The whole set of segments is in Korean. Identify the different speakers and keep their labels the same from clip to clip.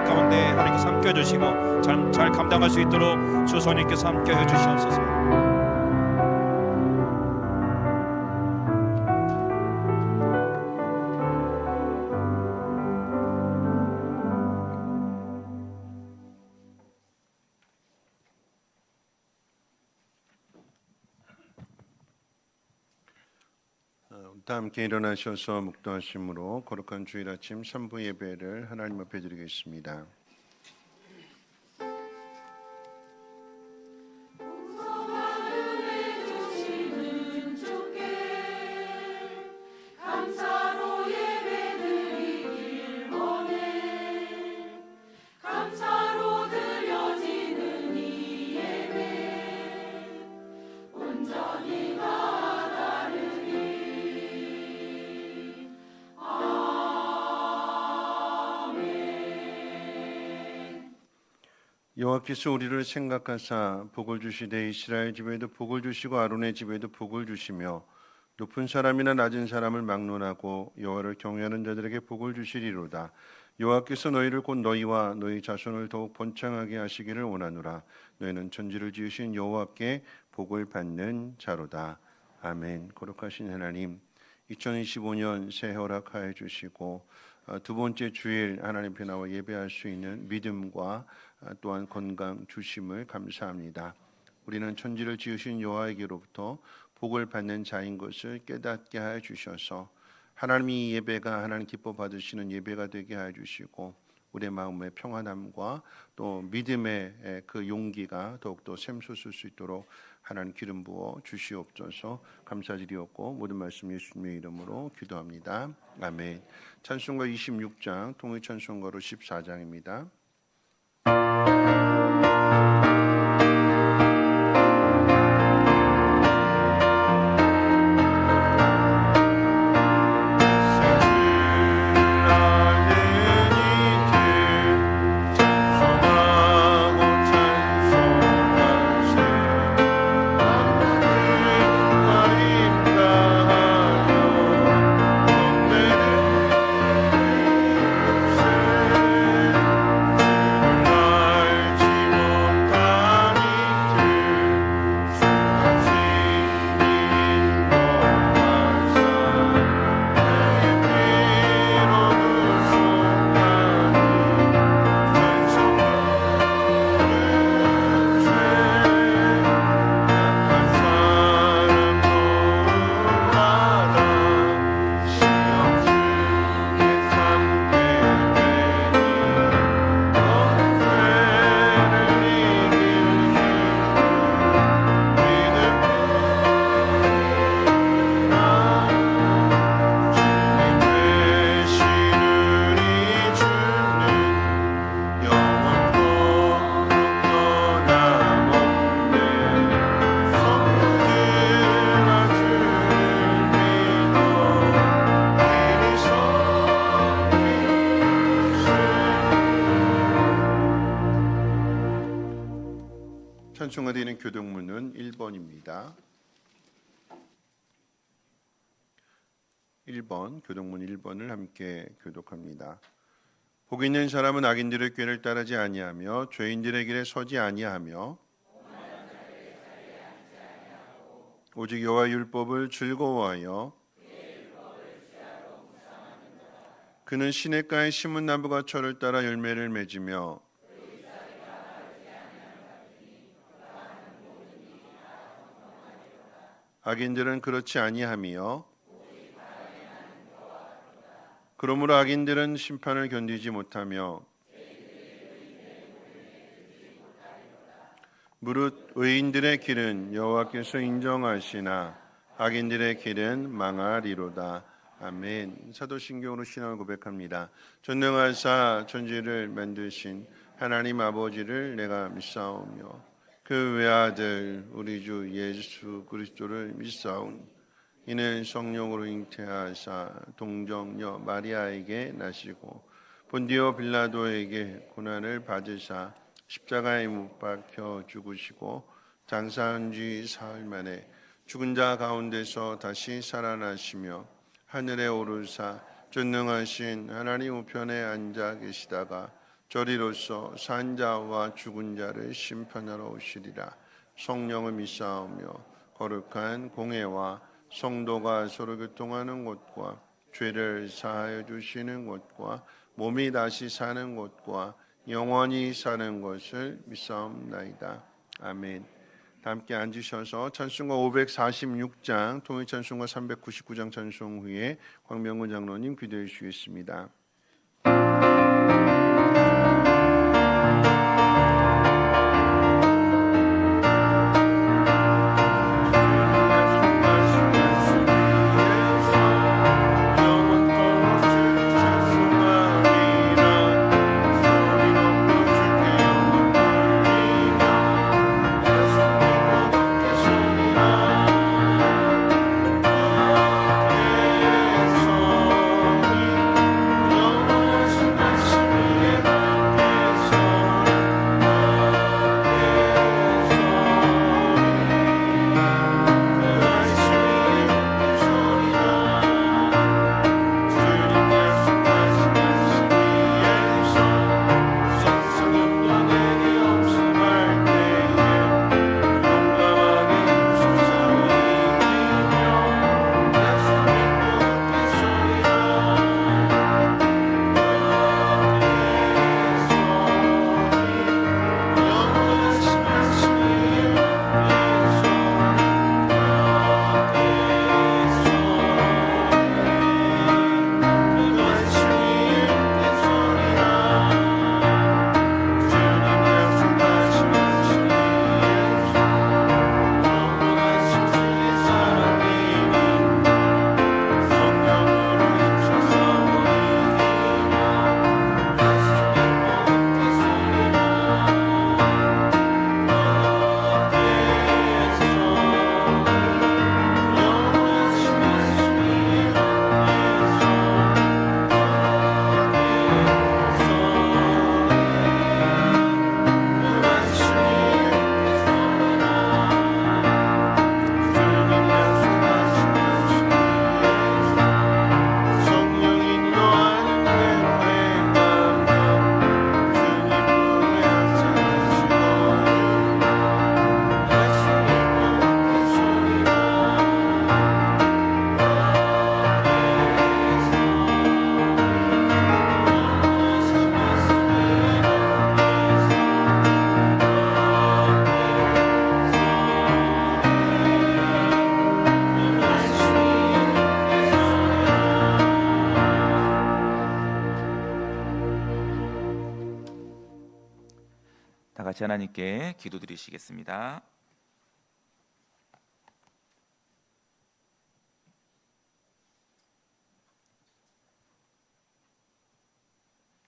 Speaker 1: 예배 가운데 하나님께서 함께 해주시고 잘 감당할 수 있도록 주 성령님께서 함께 해주시옵소서.
Speaker 2: 다 함께 일어나셔서 묵도하심으로 거룩한 주일 아침 3부 예배를 하나님 앞에 드리겠습니다. 여호와께서 우리를 생각하사 복을 주시되 이스라엘 집에도 복을 주시고 아론의 집에도 복을 주시며 높은 사람이나 낮은 사람을 막론하고 여호와를 경외하는 자들에게 복을 주시리로다. 여호와께서 너희를 곧 너희와 너희 자손을 더욱 번창하게 하시기를 원하노라. 너희는 천지를 지으신 여호와께 복을 받는 자로다. 아멘. 거룩하신 하나님, 2025년 새해 허락하여 주시고 두 번째 주일 하나님 앞에 나와 예배할 수 있는 믿음과 또한 건강 주심을 감사합니다. 우리는 천지를 지으신 여호와에게로부터 복을 받는 자인 것을 깨닫게 하여 주셔서 하나님이 이 예배가 하나님 기뻐 받으시는 예배가 되게 하여 주시고 우리의 마음의 평안함과 또 믿음의 그 용기가 더욱더 샘솟을 수 있도록 하나님 기름 부어 주시옵소서. 감사드리옵고 모든 말씀 예수님의 이름으로 기도합니다. 아멘. 찬송가 26장 통일 찬송가로 14장입니다. 찬송가되는 교독문은 1번입니다. 1번, 교독문 1번을 함께 교독합니다. 복 있는 사람은 악인들의 꾀를 따르지 아니하며 죄인들의 길에 서지 아니하며 오직 여호와 율법을 즐거워하여 그는 시냇가에 심은 나무가 철을 따라 열매를 맺으며 악인들은 그렇지 아니하며 그러므로 악인들은 심판을 견디지 못하며 무릇 의인들의 길은 여호와께서 인정하시나 악인들의 길은 망하리로다. 아멘. 사도신경으로 신앙을 고백합니다. 전능하사 천지를 만드신 하나님 아버지를 내가 믿사오며 그 외아들 우리 주 예수 그리스도를 믿사오니 이는 성령으로 잉태하사 동정녀 마리아에게 나시고 본디오 빌라도에게 고난을 받으사 십자가에 못 박혀 죽으시고 장사한 지 사흘 만에 죽은 자 가운데서 다시 살아나시며 하늘에 오르사 전능하신 하나님 우편에 앉아 계시다가 저리로서 산자와 죽은 자를 심판하러 오시리라. 성령을 믿사오며 거룩한 공회와 성도가 서로 교통하는 곳과 죄를 사하여 주시는 곳과 몸이 다시 사는 곳과 영원히 사는 것을 믿사옵나이다. 아멘. 다 함께 앉으셔서 찬송가 546장 통일찬송가 399장 찬송 후에 광명근 장로님 기도해 주시겠습니다.
Speaker 3: 다 같이 하나님께 기도드리시겠습니다.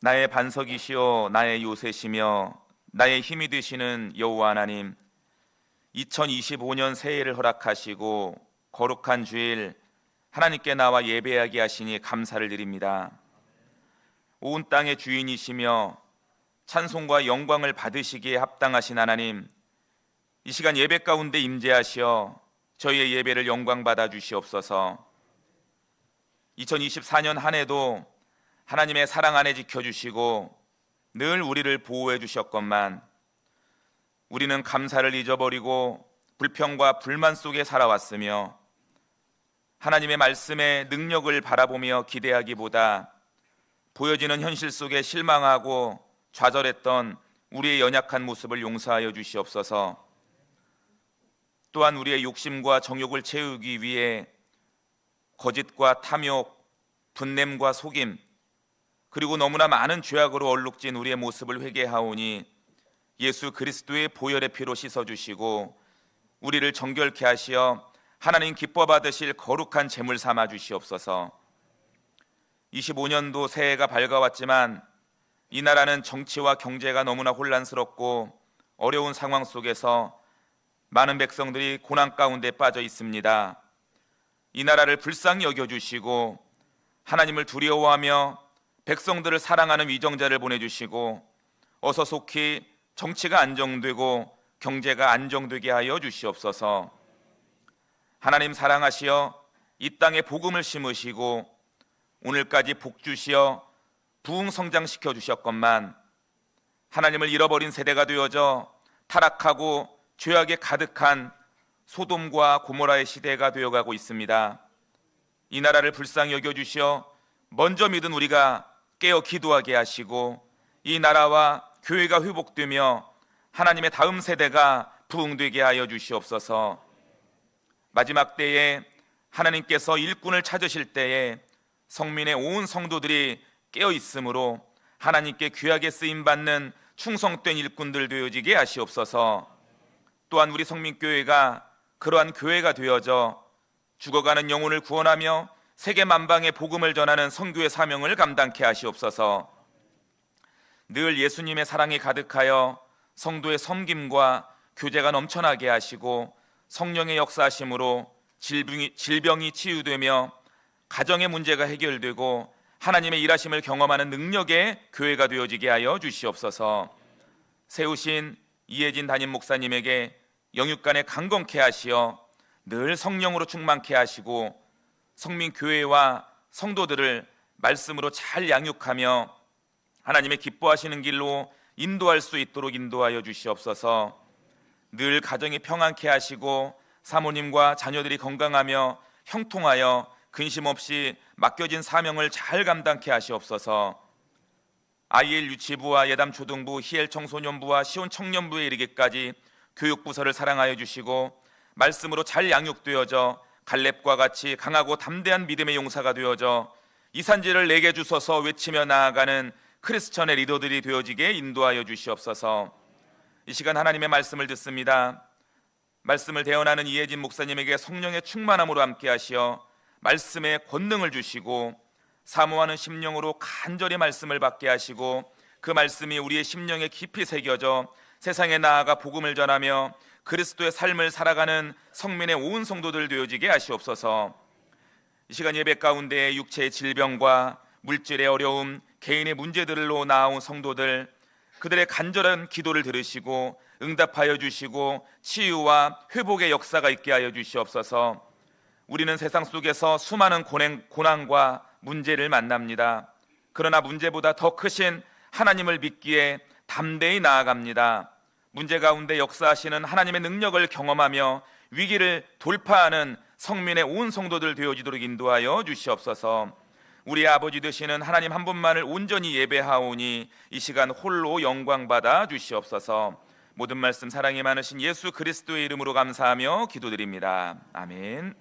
Speaker 3: 나의 반석이시요 나의 요새시며 나의 힘이 되시는 여호와 하나님, 2025년 새해를 허락하시고 거룩한 주일 하나님께 나와 예배하게 하시니 감사를 드립니다. 온 땅의 주인이시며 찬송과 영광을 받으시기에 합당하신 하나님, 이 시간 예배 가운데 임재하시어 저희의 예배를 영광 받아 주시옵소서. 2024년 한 해도 하나님의 사랑 안에 지켜주시고 늘 우리를 보호해 주셨건만 우리는 감사를 잊어버리고 불평과 불만 속에 살아왔으며 하나님의 말씀의 능력을 바라보며 기대하기보다 보여지는 현실 속에 실망하고 좌절했던 우리의 연약한 모습을 용서하여 주시옵소서. 또한 우리의 욕심과 정욕을 채우기 위해 거짓과 탐욕, 분냄과 속임, 그리고 너무나 많은 죄악으로 얼룩진 우리의 모습을 회개하오니 예수 그리스도의 보혈의 피로 씻어주시고 우리를 정결케 하시어 하나님 기뻐 받으실 거룩한 제물 삼아 주시옵소서. 25년도 새해가 밝아왔지만 이 나라는 정치와 경제가 너무나 혼란스럽고 어려운 상황 속에서 많은 백성들이 고난 가운데 빠져 있습니다. 이 나라를 불쌍히 여겨주시고 하나님을 두려워하며 백성들을 사랑하는 위정자를 보내주시고 어서 속히 정치가 안정되고 경제가 안정되게 하여 주시옵소서. 하나님 사랑하시어 이 땅에 복음을 심으시고 오늘까지 복 주시어 부흥 성장시켜 주셨건만 하나님을 잃어버린 세대가 되어져 타락하고 죄악에 가득한 소돔과 고모라의 시대가 되어가고 있습니다. 이 나라를 불쌍히 여겨주시어 먼저 믿은 우리가 깨어 기도하게 하시고 이 나라와 교회가 회복되며 하나님의 다음 세대가 부흥되게 하여 주시옵소서. 마지막 때에 하나님께서 일꾼을 찾으실 때에 성민의 온 성도들이 깨어 있으므로 하나님께 귀하게 쓰임받는 충성된 일꾼들 되어지게 하시옵소서. 또한 우리 성민교회가 그러한 교회가 되어져 죽어가는 영혼을 구원하며 세계 만방에 복음을 전하는 선교의 사명을 감당케 하시옵소서. 늘 예수님의 사랑이 가득하여 성도의 섬김과 교제가 넘쳐나게 하시고 성령의 역사하심으로 질병이 치유되며 가정의 문제가 해결되고 하나님의 일하심을 경험하는 능력의 교회가 되어지게 하여 주시옵소서. 세우신 이혜진 담임 목사님에게 영육간에 강건케 하시어 늘 성령으로 충만케 하시고 성민교회와 성도들을 말씀으로 잘 양육하며 하나님의 기뻐하시는 길로 인도할 수 있도록 인도하여 주시옵소서. 늘 가정이 평안케 하시고 사모님과 자녀들이 건강하며 형통하여 근심 없이 맡겨진 사명을 잘 감당케 하시옵소서. IL 유치부와 예담 초등부, 희엘 청소년부와 시온 청년부에 이르기까지 교육부서를 사랑하여 주시고 말씀으로 잘 양육되어져 갈렙과 같이 강하고 담대한 믿음의 용사가 되어져 이산지를 내게 주소서 외치며 나아가는 크리스천의 리더들이 되어지게 인도하여 주시옵소서. 이 시간 하나님의 말씀을 듣습니다. 말씀을 대언하는 이혜진 목사님에게 성령의 충만함으로 함께 하시어 말씀의 권능을 주시고 사모하는 심령으로 간절히 말씀을 받게 하시고 그 말씀이 우리의 심령에 깊이 새겨져 세상에 나아가 복음을 전하며 그리스도의 삶을 살아가는 성민의 온 성도들 되어지게 하시옵소서. 이 시간 예배 가운데 육체의 질병과 물질의 어려움, 개인의 문제들로 나아온 성도들, 그들의 간절한 기도를 들으시고 응답하여 주시고 치유와 회복의 역사가 있게 하여 주시옵소서. 우리는 세상 속에서 수많은 고난과 문제를 만납니다. 그러나 문제보다 더 크신 하나님을 믿기에 담대히 나아갑니다. 문제 가운데 역사하시는 하나님의 능력을 경험하며 위기를 돌파하는 성민의 온 성도들 되어지도록 인도하여 주시옵소서. 우리 아버지 되시는 하나님 한 분만을 온전히 예배하오니 이 시간 홀로 영광 받아 주시옵소서. 모든 말씀 사랑이 많으신 예수 그리스도의 이름으로 감사하며 기도드립니다. 아멘.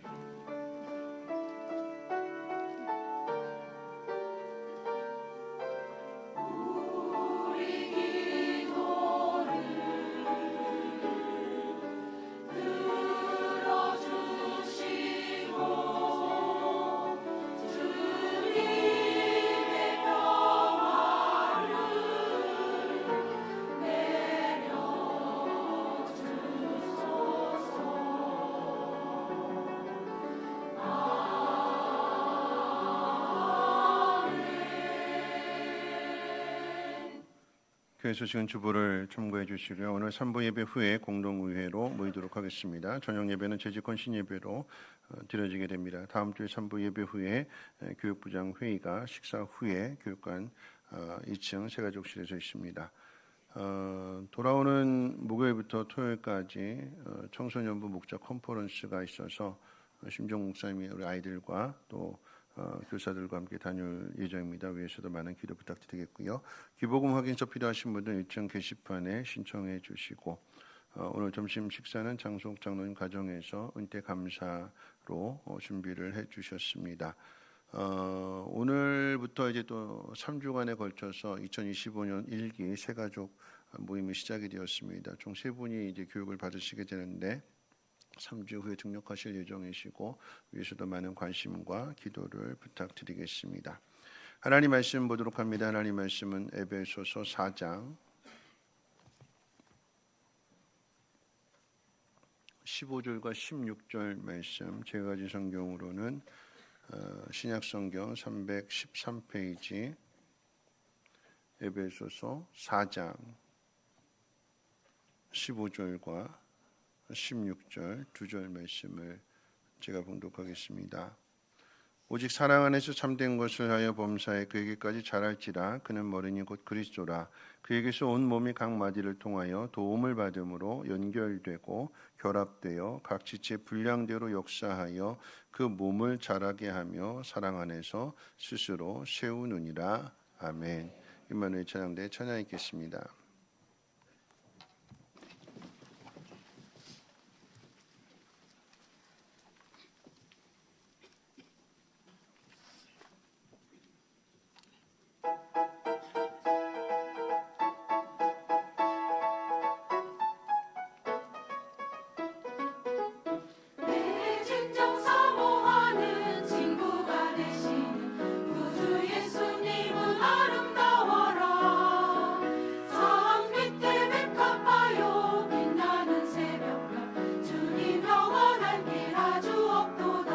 Speaker 2: 교회 소식은 주보를 참고해 주시고요. 오늘 3부 예배 후에 공동의회로 모이도록 하겠습니다. 저녁 예배는 재직권 신예배로 드려지게 됩니다. 다음 주에 3부 예배 후에 교육부장 회의가 식사 후에 교육관 2층 세가족실에서 있습니다. 돌아오는 목요일부터 토요일까지 청소년부 목자 컨퍼런스가 있어서 심정 목사님이 우리 아이들과 또 교사들과 함께 다녀올 예정입니다. 위에서도 많은 기도 부탁드리겠고요. 기복음 확인서 필요하신 분들 1층 게시판에 신청해 주시고 오늘 점심 식사는 장수옥 장로님 가정에서 은퇴 감사로 준비를 해 주셨습니다. 오늘부터 이제 또 3주간에 걸쳐서 2025년 1기 새가족 모임이 시작이 되었습니다. 총 3분이 이제 교육을 받으시게 되는데 3주 후에 등록하실 예정이시고 위에서도 많은 관심과 기도를 부탁드리겠습니다. 하나님 말씀 보도록 합니다. 하나님 말씀은 에베소서 4장 15절과 16절 말씀, 제가 가진 성경으로는 신약성경 313페이지 에베소서 4장 15절과 16절 두 절 말씀을 제가 봉독하겠습니다. 오직 사랑 안에서 참된 것을 하여 범사에 그에게까지 자랄지라. 그는 머리니 곧 그리스도라. 그에게서 온 몸이 각 마디를 통하여 도움을 받음으로 연결되고 결합되어 각 지체 분량대로 역사하여 그 몸을 자라게 하며 사랑 안에서 스스로 세우느니라. 아멘. 임마누엘 찬양대 찬양 읽겠습니다.
Speaker 4: 내 진정 사모하는 친구가 되시는 구주 예수님은 아름다워라. 산 밑에 백합하여 빛나는 새벽별 주님 영원한 길 아주 없도다.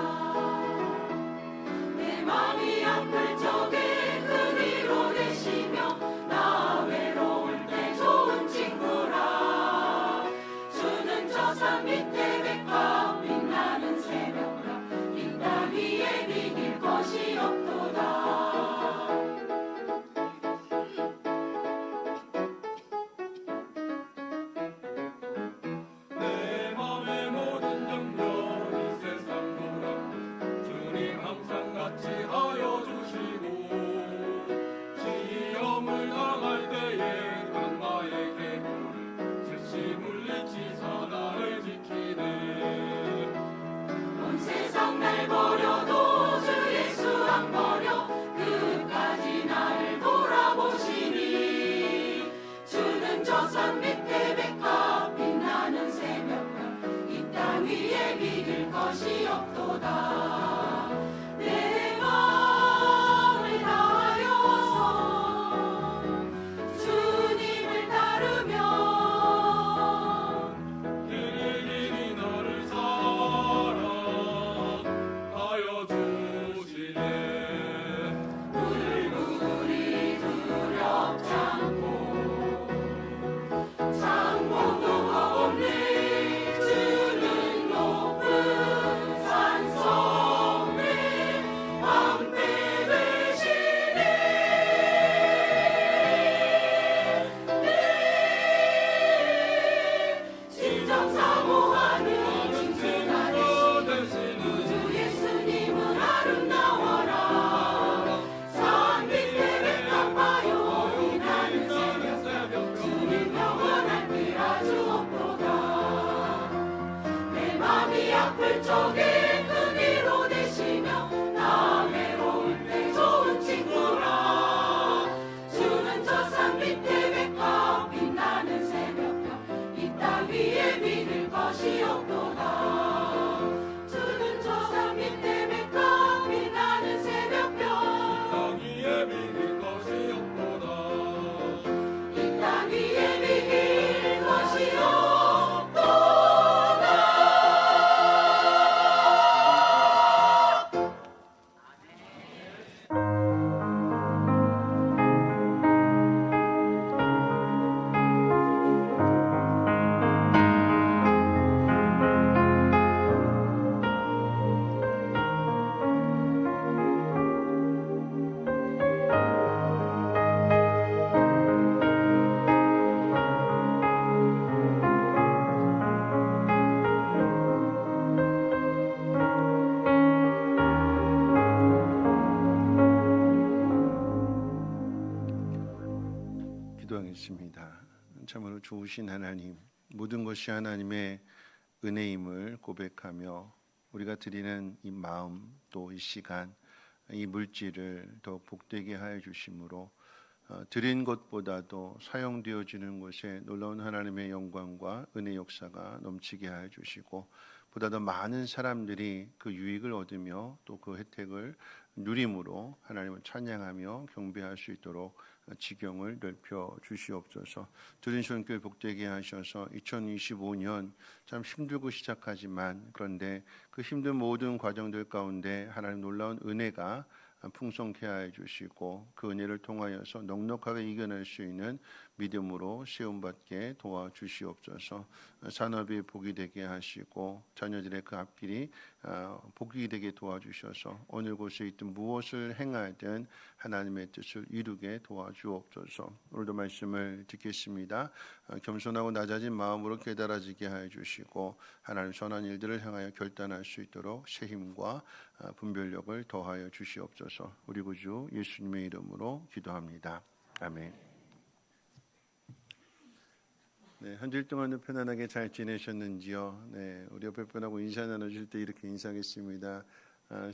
Speaker 4: 내 맘이 아플 적에 그리로 되시며 나 외로울 때 좋은 친구라. 주는 저 산 밑에 백합 빛나는 새벽별 이 땅 위에 비길 것이 없도다.
Speaker 5: 내 맘의 모든 정령 이 세상 돌아 주님 항상 같이 하여 주시고 시험을 당할 때에 악마의 계보를 즉시 물리치사 나를 지키네.
Speaker 4: 온 세상 날 버려도 주 예수 안 버려 끝까지 나를 돌아보시니. 주는 저 산 밑에 백합 빛나는 새벽별 이 땅 위에 비길 것이 없도다. 내 마음을 다하여서 주님을 따르며
Speaker 5: 길이 나를 사랑하여 주시네.
Speaker 4: 우리 두렵지 않고 창문도 없네. 주는 높은 산성에 방패 되시네. 진정 사모하는 친구가 되시는 주 예수님은 아름다워라. 산 밑에 백합하여 빛나는 새벽 주님 영원한 길 아주 없도다. 내 맘이 아플 적에 그 위로 되시며 나 외로울 때 좋은 친구라. 주는 저 산 밑에 백합 빛나는 새벽별 이 땅 위에 비길 것이 없도다. 주는 저 산 밑에 백합 빛나는 새벽별
Speaker 5: 땅 위에 비길 것이 없도다.
Speaker 4: 이 땅 위에 비길 것이 없도다.
Speaker 2: 기도하겠습니다. 참으로 좋으신 하나님, 모든 것이 하나님의 은혜임을 고백하며 우리가 드리는 이 마음 또 이 시간 이 물질을 더욱 복되게 하여 주심으로 드린 것보다도 사용되어지는 것에 놀라운 하나님의 영광과 은혜 역사가 넘치게 하여 주시고 보다 더 많은 사람들이 그 유익을 얻으며 또 그 혜택을 누림으로 하나님을 찬양하며 경배할 수 있도록 지경을 넓혀 주시옵소서. 들은 손길 복되게 하셔서 2025년 참 힘들고 시작하지만 그런데 그 힘든 모든 과정들 가운데 하나님 놀라운 은혜가 풍성케 하여 주시고 그 은혜를 통하여서 넉넉하게 이겨낼 수 있는 믿음으로 시험받게 도와주시옵소서. 산업이 복이 되게 하시고 자녀들의 그 앞길이 복이 되게 도와주셔서 어느 곳에 있든 무엇을 행하든 하나님의 뜻을 이루게 도와주옵소서. 오늘도 말씀을 듣겠습니다. 겸손하고 낮아진 마음으로 깨달아지게 하여 주시고 하나님 선한 일들을 향하여 결단할 수 있도록 새 힘과 분별력을 더하여 주시옵소서. 우리 구주 예수님의 이름으로 기도합니다. 아멘. 네, 한 주일 동안은 편안하게 잘 지내셨는지요? 네, 우리 옆에 분하고 인사 나누실 때 이렇게 인사하겠습니다.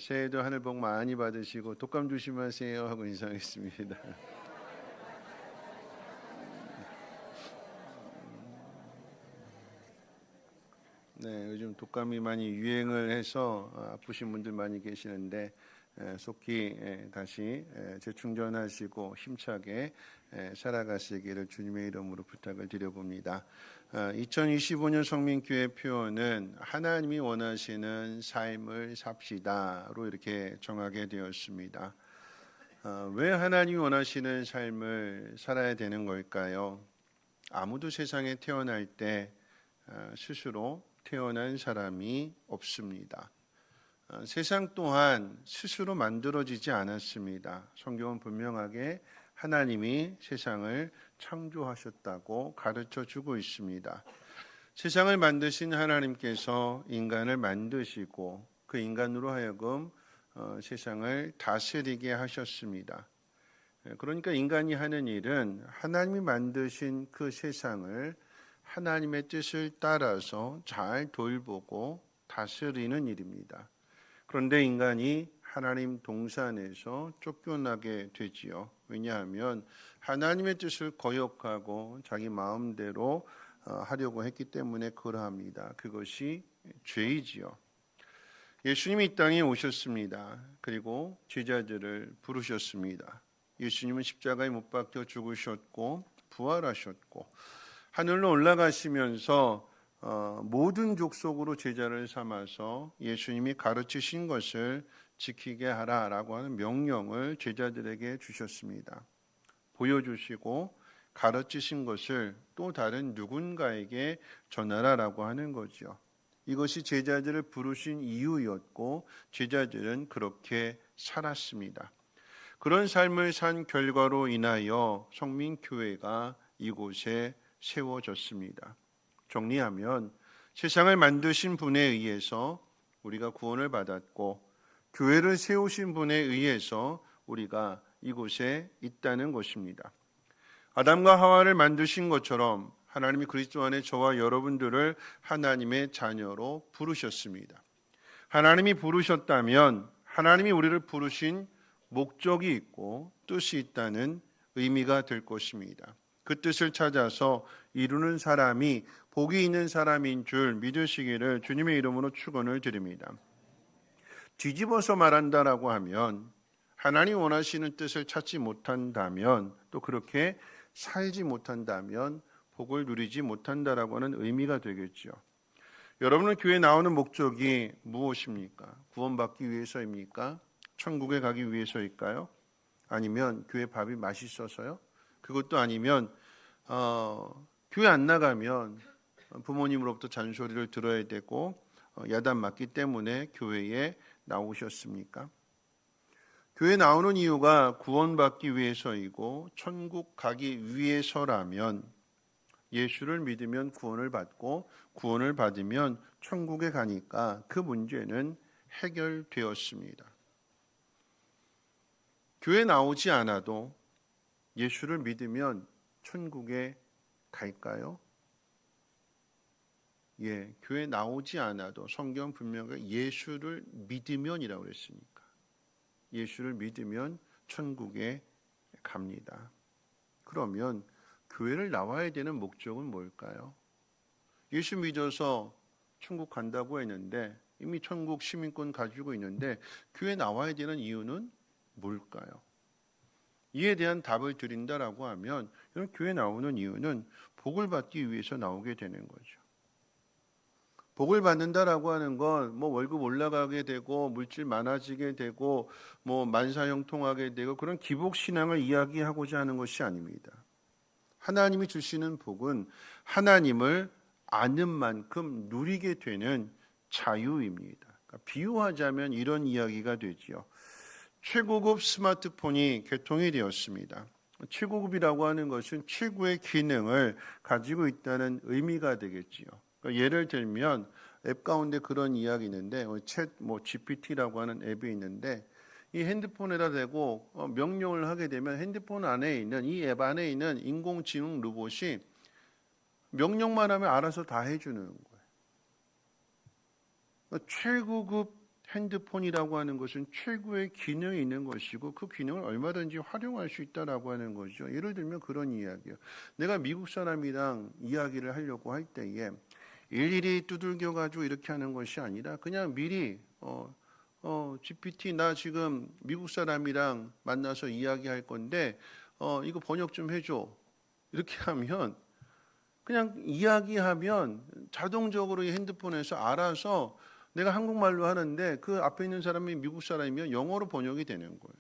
Speaker 2: 새해도 하늘 복 많이 받으시고 독감 조심하세요 하고 인사하겠습니다. 네, 요즘 독감이 많이 유행을 해서 아프신 분들 많이 계시는데 속히 다시 재충전하시고 힘차게 살아가시기를 주님의 이름으로 부탁을 드려봅니다. 2025년 성민교회 표어는 하나님이 원하시는 삶을 삽시다로 이렇게 정하게 되었습니다. 왜 하나님이 원하시는 삶을 살아야 되는 걸까요? 아무도 세상에 태어날 때 스스로 태어난 사람이 없습니다. 세상 또한 스스로 만들어지지 않았습니다. 성경은 분명하게 하나님이 세상을 창조하셨다고 가르쳐 주고 있습니다. 세상을 만드신 하나님께서 인간을 만드시고 그 인간으로 하여금 세상을 다스리게 하셨습니다. 그러니까 인간이 하는 일은 하나님이 만드신 그 세상을 하나님의 뜻을 따라서 잘 돌보고 다스리는 일입니다. 그런데 인간이 하나님 동산에서 쫓겨나게 되지요. 왜냐하면 하나님의 뜻을 거역하고 자기 마음대로 하려고 했기 때문에 그러합니다. 그것이 죄이지요. 예수님이 이 땅에 오셨습니다. 그리고 제자들을 부르셨습니다. 예수님은 십자가에 못 박혀 죽으셨고 부활하셨고 하늘로 올라가시면서 모든 족속으로 제자를 삼아서 예수님이 가르치신 것을 지키게 하라라고 하는 명령을 제자들에게 주셨습니다. 보여주시고 가르치신 것을 또 다른 누군가에게 전하라라고 하는 거죠. 이것이 제자들을 부르신 이유였고 제자들은 그렇게 살았습니다. 그런 삶을 산 결과로 인하여 성민교회가 이곳에 세워졌습니다. 정리하면 세상을 만드신 분에 의해서 우리가 구원을 받았고 교회를 세우신 분에 의해서 우리가 이곳에 있다는 것입니다. 아담과 하와를 만드신 것처럼 하나님이 그리스도 안에 저와 여러분들을 하나님의 자녀로 부르셨습니다. 하나님이 부르셨다면 하나님이 우리를 부르신 목적이 있고 뜻이 있다는 의미가 될 것입니다. 그 뜻을 찾아서 이루는 사람이 복이 있는 사람인 줄 믿으시기를 주님의 이름으로 축원을 드립니다. 뒤집어서 말한다라고 하면 하나님 원하시는 뜻을 찾지 못한다면 또 그렇게 살지 못한다면 복을 누리지 못한다라고 하는 의미가 되겠죠. 여러분은 교회에 나오는 목적이 무엇입니까? 구원받기 위해서입니까? 천국에 가기 위해서일까요? 아니면 교회 밥이 맛있어서요? 그것도 아니면 교회 안 나가면 부모님으로부터 잔소리를 들어야 되고 야단 맞기 때문에 교회에 나오셨습니까? 교회 나오는 이유가 구원받기 위해서이고 천국 가기 위해서라면 예수를 믿으면 구원을 받고 구원을 받으면 천국에 가니까 그 문제는 해결되었습니다. 교회 나오지 않아도 예수를 믿으면 천국에 갈까요? 예, 교회 나오지 않아도 성경 분명히 예수를 믿으면이라고 그랬으니까 예수를 믿으면 천국에 갑니다. 그러면 교회를 나와야 되는 목적은 뭘까요? 예수 믿어서 천국 간다고 했는데 이미 천국 시민권 가지고 있는데 교회 나와야 되는 이유는 뭘까요? 이에 대한 답을 드린다라고 하면 이런 교회 나오는 이유는 복을 받기 위해서 나오게 되는 거죠. 복을 받는다라고 하는 건 뭐 월급 올라가게 되고 물질 많아지게 되고 뭐 만사형통하게 되고 그런 기복 신앙을 이야기하고자 하는 것이 아닙니다. 하나님이 주시는 복은 하나님을 아는 만큼 누리게 되는 자유입니다. 비유하자면 이런 이야기가 되지요. 최고급 스마트폰이 개통이 되었습니다. 최고급이라고 하는 것은 최고의 기능을 가지고 있다는 의미가 되겠지요. 그러니까 예를 들면 앱 가운데 그런 이야기 있는데 GPT라고 하는 앱이 있는데 이 핸드폰에다 대고 명령을 하게 되면 핸드폰 안에 있는 이 앱 안에 있는 인공지능 로봇이 명령만 하면 알아서 다 해주는 거예요. 그러니까 최고급 핸드폰이라고 하는 것은 최고의 기능이 있는 것이고 그 기능을 얼마든지 활용할 수 있다라고 하는 거죠. 예를 들면 그런 이야기예요. 내가 미국 사람이랑 이야기를 하려고 할 때에 일일이 두들겨 가지고 이렇게 하는 것이 아니라 그냥 미리 GPT 나 지금 미국 사람이랑 만나서 이야기할 건데 이거 번역 좀 해줘. 이렇게 하면 그냥 이야기하면 자동적으로 이 핸드폰에서 알아서 내가 한국말로 하는데 그 앞에 있는 사람이 미국 사람이면 영어로 번역이 되는 거예요.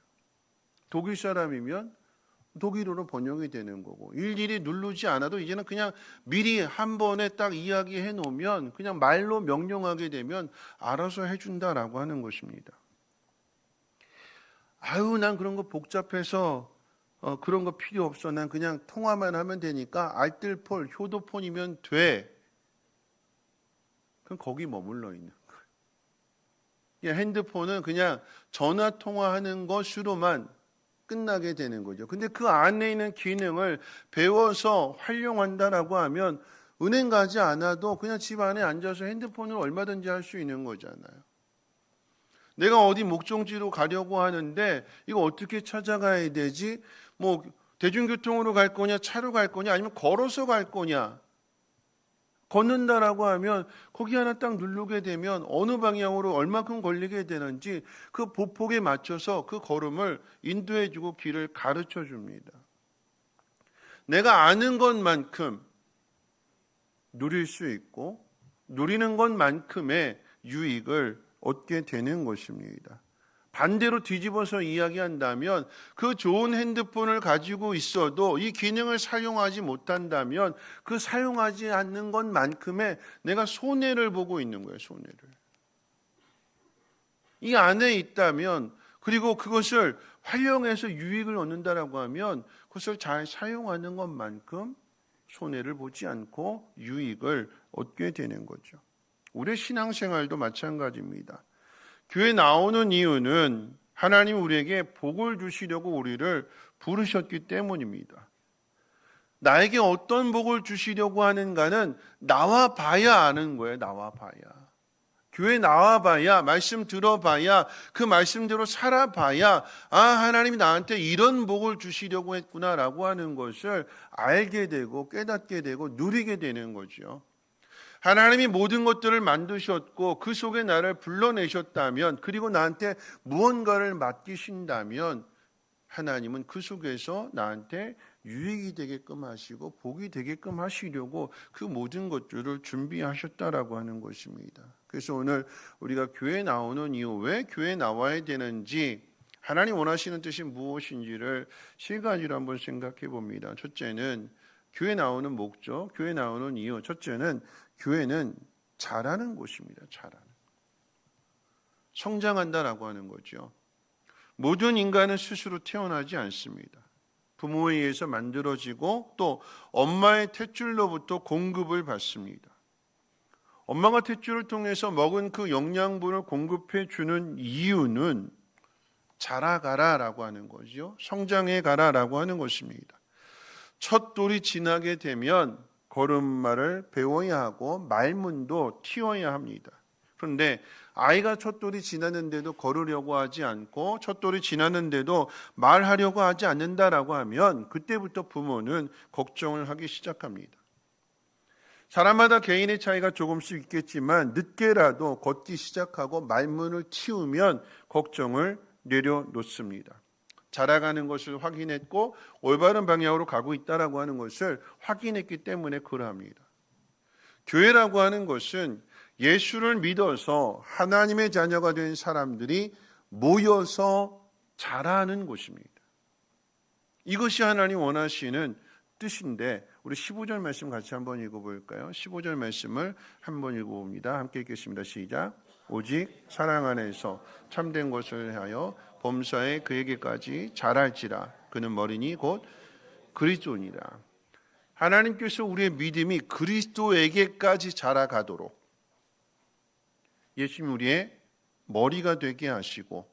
Speaker 2: 독일 사람이면 독일어로 번역이 되는 거고 일일이 누르지 않아도 이제는 그냥 미리 한 번에 딱 이야기해 놓으면 그냥 말로 명령하게 되면 알아서 해준다라고 하는 것입니다. 아유 난 그런 거 복잡해서 그런 거 필요 없어. 난 그냥 통화만 하면 되니까 알뜰폰, 효도폰이면 돼. 그럼 거기 머물러 있는 거예요. 핸드폰은 그냥 전화 통화하는 것으로만 끝나게 되는 거죠. 근데 그 안에 있는 기능을 배워서 활용한다라고 하면 은행 가지 않아도 그냥 집 안에 앉아서 핸드폰으로 얼마든지 할 수 있는 거잖아요. 내가 어디 목적지로 가려고 하는데 이거 어떻게 찾아가야 되지? 뭐 대중교통으로 갈 거냐, 차로 갈 거냐, 아니면 걸어서 갈 거냐? 걷는다라고 하면 거기 하나 딱 누르게 되면 어느 방향으로 얼마큼 걸리게 되는지 그 보폭에 맞춰서 그 걸음을 인도해주고 길을 가르쳐 줍니다. 내가 아는 것만큼 누릴 수 있고 누리는 것만큼의 유익을 얻게 되는 것입니다. 반대로 뒤집어서 이야기한다면 그 좋은 핸드폰을 가지고 있어도 이 기능을 사용하지 못한다면 그 사용하지 않는 것만큼의 내가 손해를 보고 있는 거예요. 손해를. 이 안에 있다면 그리고 그것을 활용해서 유익을 얻는다라고 하면 그것을 잘 사용하는 것만큼 손해를 보지 않고 유익을 얻게 되는 거죠. 우리의 신앙생활도 마찬가지입니다. 교회 나오는 이유는 하나님 우리에게 복을 주시려고 우리를 부르셨기 때문입니다. 나에게 어떤 복을 주시려고 하는가는 나와 봐야 아는 거예요. 나와 봐야. 교회 나와 봐야, 말씀 들어봐야, 그 말씀대로 살아봐야 하나님이 나한테 이런 복을 주시려고 했구나라고 하는 것을 알게 되고 깨닫게 되고 누리게 되는 거죠. 하나님이 모든 것들을 만드셨고 그 속에 나를 불러내셨다면 그리고 나한테 무언가를 맡기신다면 하나님은 그 속에서 나한테 유익이 되게끔 하시고 복이 되게끔 하시려고 그 모든 것들을 준비하셨다라고 하는 것입니다. 그래서 오늘 우리가 교회에 나오는 이유, 왜 교회에 나와야 되는지 하나님 원하시는 뜻이 무엇인지를 세 가지로 한번 생각해 봅니다. 첫째는 교회 나오는 목적, 교회 나오는 이유. 첫째는 교회는 자라는 곳입니다. 자라는. 성장한다라고 하는 거죠. 모든 인간은 스스로 태어나지 않습니다. 부모에 의해서 만들어지고 또 엄마의 탯줄로부터 공급을 받습니다. 엄마가 탯줄을 통해서 먹은 그 영양분을 공급해 주는 이유는 자라가라라고 하는 거죠. 성장해 가라라고 하는 것입니다. 첫 돌이 지나게 되면 걸음마를 배워야 하고 말문도 틔워야 합니다. 그런데 아이가 첫 돌이 지났는데도 걸으려고 하지 않고 첫 돌이 지났는데도 말하려고 하지 않는다라고 하면 그때부터 부모는 걱정을 하기 시작합니다. 사람마다 개인의 차이가 조금씩 있겠지만 늦게라도 걷기 시작하고 말문을 틔우면 걱정을 내려놓습니다. 자라가는 것을 확인했고 올바른 방향으로 가고 있다라고 하는 것을 확인했기 때문에 그러합니다. 교회라고 하는 것은 예수를 믿어서 하나님의 자녀가 된 사람들이 모여서 자라는 곳입니다. 이것이 하나님 원하시는 뜻인데 우리 15절 말씀 같이 한번 읽어볼까요? 15절 말씀을 한번 읽어봅니다. 함께 읽겠습니다. 시작. 오직 사랑 안에서 참된 것을 하여 범사에 그에게까지 자랄지라. 그는 머리니 곧 그리스도니라. 하나님께서 우리의 믿음이 그리스도에게까지 자라가도록 예수님 우리의 머리가 되게 하시고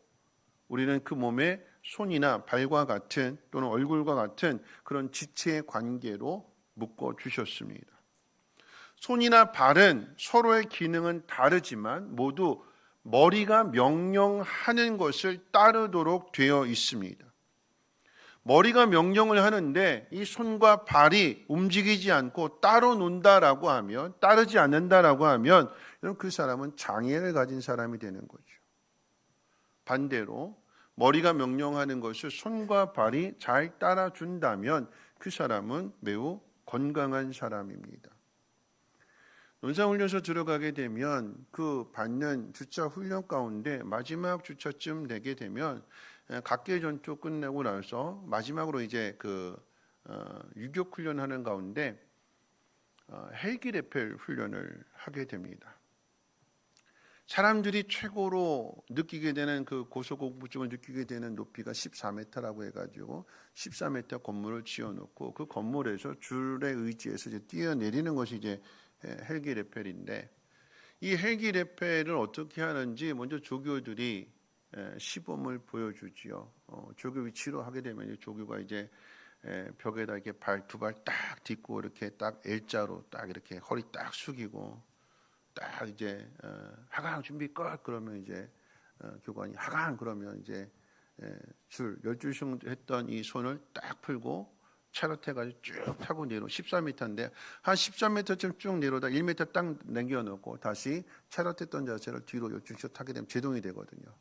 Speaker 2: 우리는 그 몸에 손이나 발과 같은 또는 얼굴과 같은 그런 지체의 관계로 묶어 주셨습니다. 손이나 발은 서로의 기능은 다르지만 모두 머리가 명령하는 것을 따르도록 되어 있습니다. 머리가 명령을 하는데 이 손과 발이 움직이지 않고 따로 논다라고 하면, 따르지 않는다라고 하면 그 사람은 장애를 가진 사람이 되는 거죠. 반대로 머리가 명령하는 것을 손과 발이 잘 따라준다면 그 사람은 매우 건강한 사람입니다. 논상훈련소 들어가게 되면 그 받는 주차 훈련 가운데 마지막 주차쯤 되게 되면 각계 전투 끝내고 나서 마지막으로 이제 그 유격 훈련하는 가운데 헬기 레펠 훈련을 하게 됩니다. 사람들이 최고로 느끼게 되는 그 고소공포증을 느끼게 되는 높이가 14m라고 해가지고 14m 건물을 지어놓고 그 건물에서 줄에 의지해서 이제 뛰어내리는 것이 이제 헬기 레펠인데 이 헬기 레펠을 어떻게 하는지 먼저 조교들이 시범을 보여주지요. 조교 위치로 하게 되면 조교가 이제 벽에다 이렇게 두 발 딱 딛고 이렇게 딱 L자로 딱 이렇게 허리 딱 숙이고 딱 이제 하강 준비 끝 그러면 이제 교관이 하강 그러면 이제 줄 12줄 했던 이 손을 딱 풀고 차렷 해가지고 쭉 타고 내려 14m인데 한 13m쯤 쭉 내려다 1m 딱 남겨놓고 다시 차렷했던 자세를 뒤로 12줄 타게 되면 제동이 되거든요.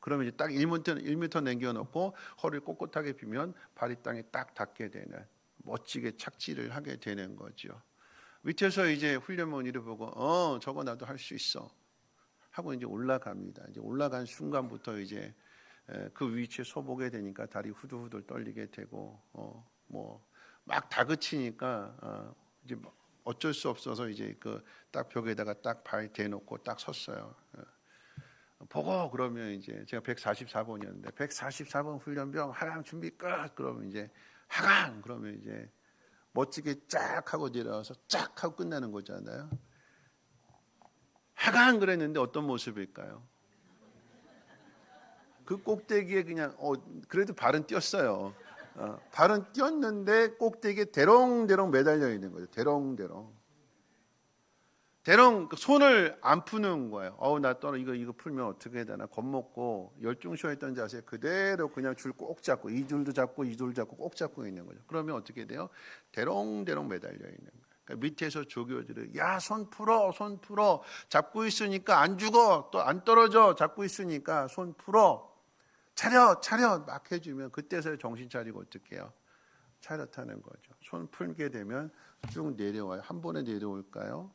Speaker 2: 그러면 이제 딱 1m 남겨놓고 허리를 꼿꼿하게 펴면 발이 땅에 딱 닿게 되는 멋지게 착지를 하게 되는 거죠. 밑에서 이제 훈련원이를 보고 저거 나도 할 수 있어 하고 이제 올라갑니다. 이제 올라간 순간부터 이제 그 위치에 서보게 되니까 다리 후들후들 떨리게 되고 뭐 막 다그치니까 이제 어쩔 수 없어서 이제 그 딱 벽에다가 딱 발 대놓고 딱 섰어요. 보고 그러면 이제 제가 144번이었는데 144번 훈련병 하강 준비 끝 그러면 이제 하강 그러면 이제 멋지게 쫙 하고 내려와서 쫙 하고 끝나는 거잖아요. 하강 그랬는데 어떤 모습일까요? 그 꼭대기에 그냥 그래도 발은 뛰었어요. 발은 뛰었는데 꼭대기에 대롱대롱 매달려 있는 거죠. 대롱대롱 손을 안 푸는 거예요. 나 떠나 이거 풀면 어떻게 해야 되나 겁먹고 열중쇼했던 자세 그대로 그냥 줄 꼭 잡고 이 줄도 잡고 이 줄 잡고 꼭 잡고 있는 거죠. 그러면 어떻게 돼요? 대롱대롱 매달려 있는 거예요. 그러니까 밑에서 조교들이 야, 손 풀어 잡고 있으니까 안 죽어 또 안 떨어져 잡고 있으니까 손 풀어 차렷 막 해주면 그때서야 정신 차리고 어떻게 해요? 차렷하는 거죠. 손 풀게 되면 쭉 내려와요. 한 번에 내려올까요?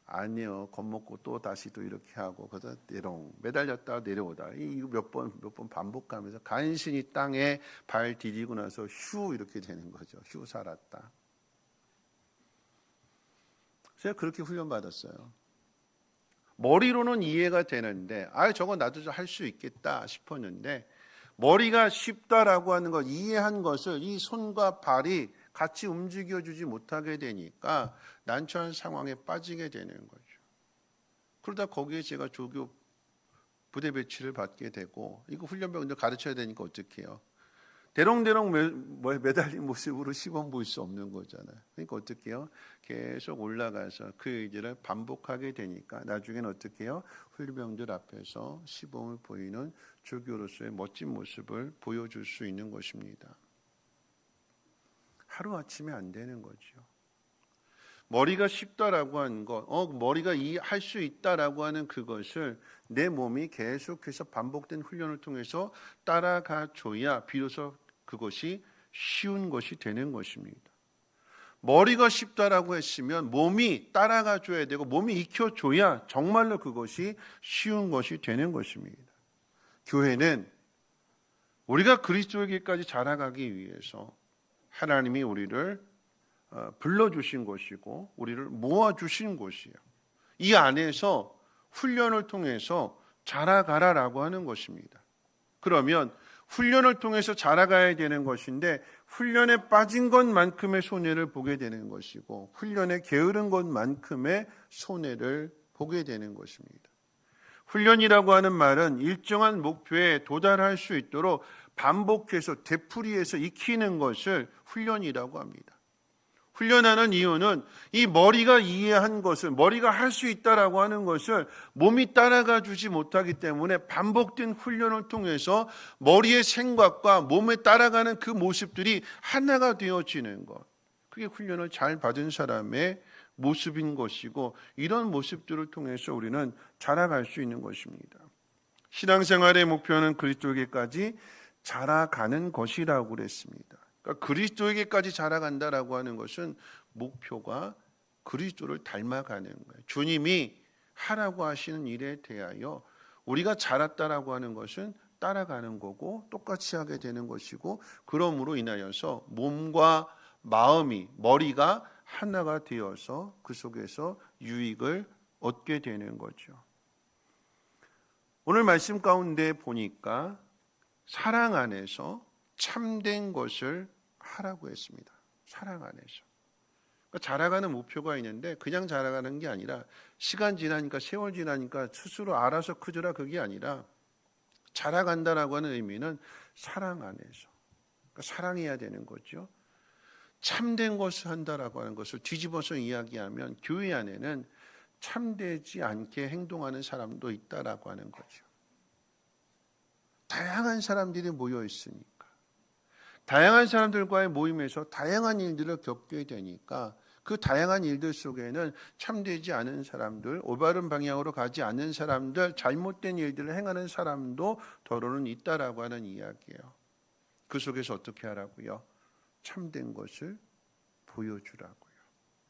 Speaker 2: 아니요. 겁먹고 또 다시 또 이렇게 하고 그래서 내롱 매달렸다 내려오다 이거 몇 번 반복하면서 간신히 땅에 발 디디고 나서 휴 이렇게 되는 거죠. 휴 살았다. 제가 그렇게 훈련받았어요. 머리로는 이해가 되는데 저거 나도 할 수 있겠다 싶었는데 머리가 쉽다라고 하는 것 이해한 것을 이 손과 발이 같이 움직여주지 못하게 되니까 난처한 상황에 빠지게 되는 거죠. 그러다 거기에 제가 조교 부대 배치를 받게 되고 이거 훈련병들 가르쳐야 되니까 어떻게 해요? 대롱대롱 매달린 모습으로 시범 보일 수 없는 거잖아요. 그러니까 어떻게 해요? 계속 올라가서 그 의지를 반복하게 되니까 나중에는 어떻게 해요? 훈련병들 앞에서 시범을 보이는 조교로서의 멋진 모습을 보여줄 수 있는 것입니다. 하루아침에 안 되는 거죠. 머리가 쉽다라고 하는 것, 머리가 할 수 있다라고 하는 그것을 내 몸이 계속해서 반복된 훈련을 통해서 따라가 줘야 비로소 그것이 쉬운 것이 되는 것입니다. 머리가 쉽다라고 했으면 몸이 따라가 줘야 되고 몸이 익혀줘야 정말로 그것이 쉬운 것이 되는 것입니다. 교회는 우리가 그리스도에게까지 자라가기 위해서 하나님이 우리를 불러주신 것이고 우리를 모아주신 곳이에요. 이 안에서 훈련을 통해서 자라가라라고 하는 것입니다. 그러면 훈련을 통해서 자라가야 되는 것인데 훈련에 빠진 것만큼의 손해를 보게 되는 것이고 훈련에 게으른 것만큼의 손해를 보게 되는 것입니다. 훈련이라고 하는 말은 일정한 목표에 도달할 수 있도록 반복해서 되풀이해서 익히는 것을 훈련이라고 합니다. 훈련하는 이유는 이 머리가 이해한 것을, 머리가 할 수 있다라고 하는 것을 몸이 따라가 주지 못하기 때문에 반복된 훈련을 통해서 머리의 생각과 몸에 따라가는 그 모습들이 하나가 되어지는 것. 그게 훈련을 잘 받은 사람의 모습인 것이고 이런 모습들을 통해서 우리는 자라갈 수 있는 것입니다. 신앙생활의 목표는 그리스도에게까지 자라가는 것이라고 그랬습니다. 그러니까 그리스도에게까지 자라간다라고 하는 것은 목표가 그리스도를 닮아가는 거예요. 주님이 하라고 하시는 일에 대하여 우리가 자랐다라고 하는 것은 따라가는 거고 똑같이 하게 되는 것이고 그러므로 인하여서 몸과 마음이 머리가 하나가 되어서 그 속에서 유익을 얻게 되는 거죠. 오늘 말씀 가운데 보니까 사랑 안에서 참된 것을 하라고 했습니다. 사랑 안에서. 그러니까 자라가는 목표가 있는데 그냥 자라가는 게 아니라 시간 지나니까 세월 지나니까 스스로 알아서 크더라 그게 아니라 자라간다라고 하는 의미는 사랑 안에서. 그러니까 사랑해야 되는 거죠. 참된 것을 한다라고 하는 것을 뒤집어서 이야기하면 교회 안에는 참되지 않게 행동하는 사람도 있다라고 하는 거죠. 다양한 사람들이 모여 있으니까 다양한 사람들과의 모임에서 다양한 일들을 겪게 되니까 그 다양한 일들 속에는 참되지 않은 사람들, 올바른 방향으로 가지 않는 사람들, 잘못된 일들을 행하는 사람도 더러는 있다라고 하는 이야기예요. 그 속에서 어떻게 하라고요? 참된 것을 보여주라고요.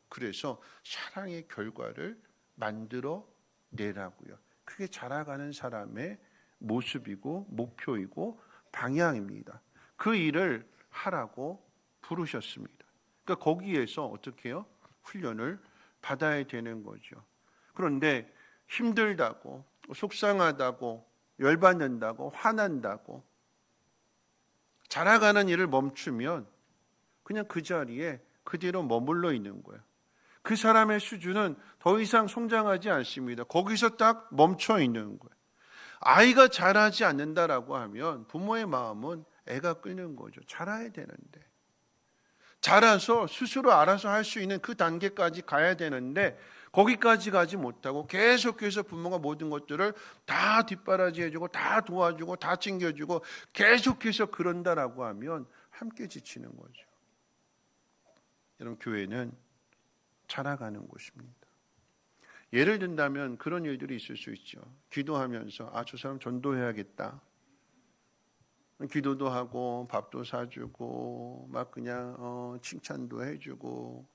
Speaker 2: 그래서 사랑의 결과를 만들어 내라고요. 그게 자라가는 사람의 모습이고 목표이고 방향입니다. 그 일을 하라고 부르셨습니다. 그러니까 거기에서 어떻게 해요? 훈련을 받아야 되는 거죠. 그런데 힘들다고, 속상하다고, 열받는다고, 화난다고 자라가는 일을 멈추면 그냥 그 자리에 그대로 머물러 있는 거예요. 그 사람의 수준은 더 이상 성장하지 않습니다. 거기서 딱 멈춰 있는 거예요. 아이가 자라지 않는다라고 하면 부모의 마음은 애가 끓는 거죠. 자라야 되는데. 자라서 스스로 알아서 할 수 있는 그 단계까지 가야 되는데 거기까지 가지 못하고 계속해서 부모가 모든 것들을 다 뒷바라지해주고 다 도와주고 다 챙겨주고 계속해서 그런다라고 하면 함께 지치는 거죠. 여러분 교회는 자라가는 곳입니다. 예를 든다면 그런 일들이 있을 수 있죠. 기도하면서 저 사람 전도해야겠다. 기도도 하고 밥도 사주고 막 그냥 칭찬도 해주고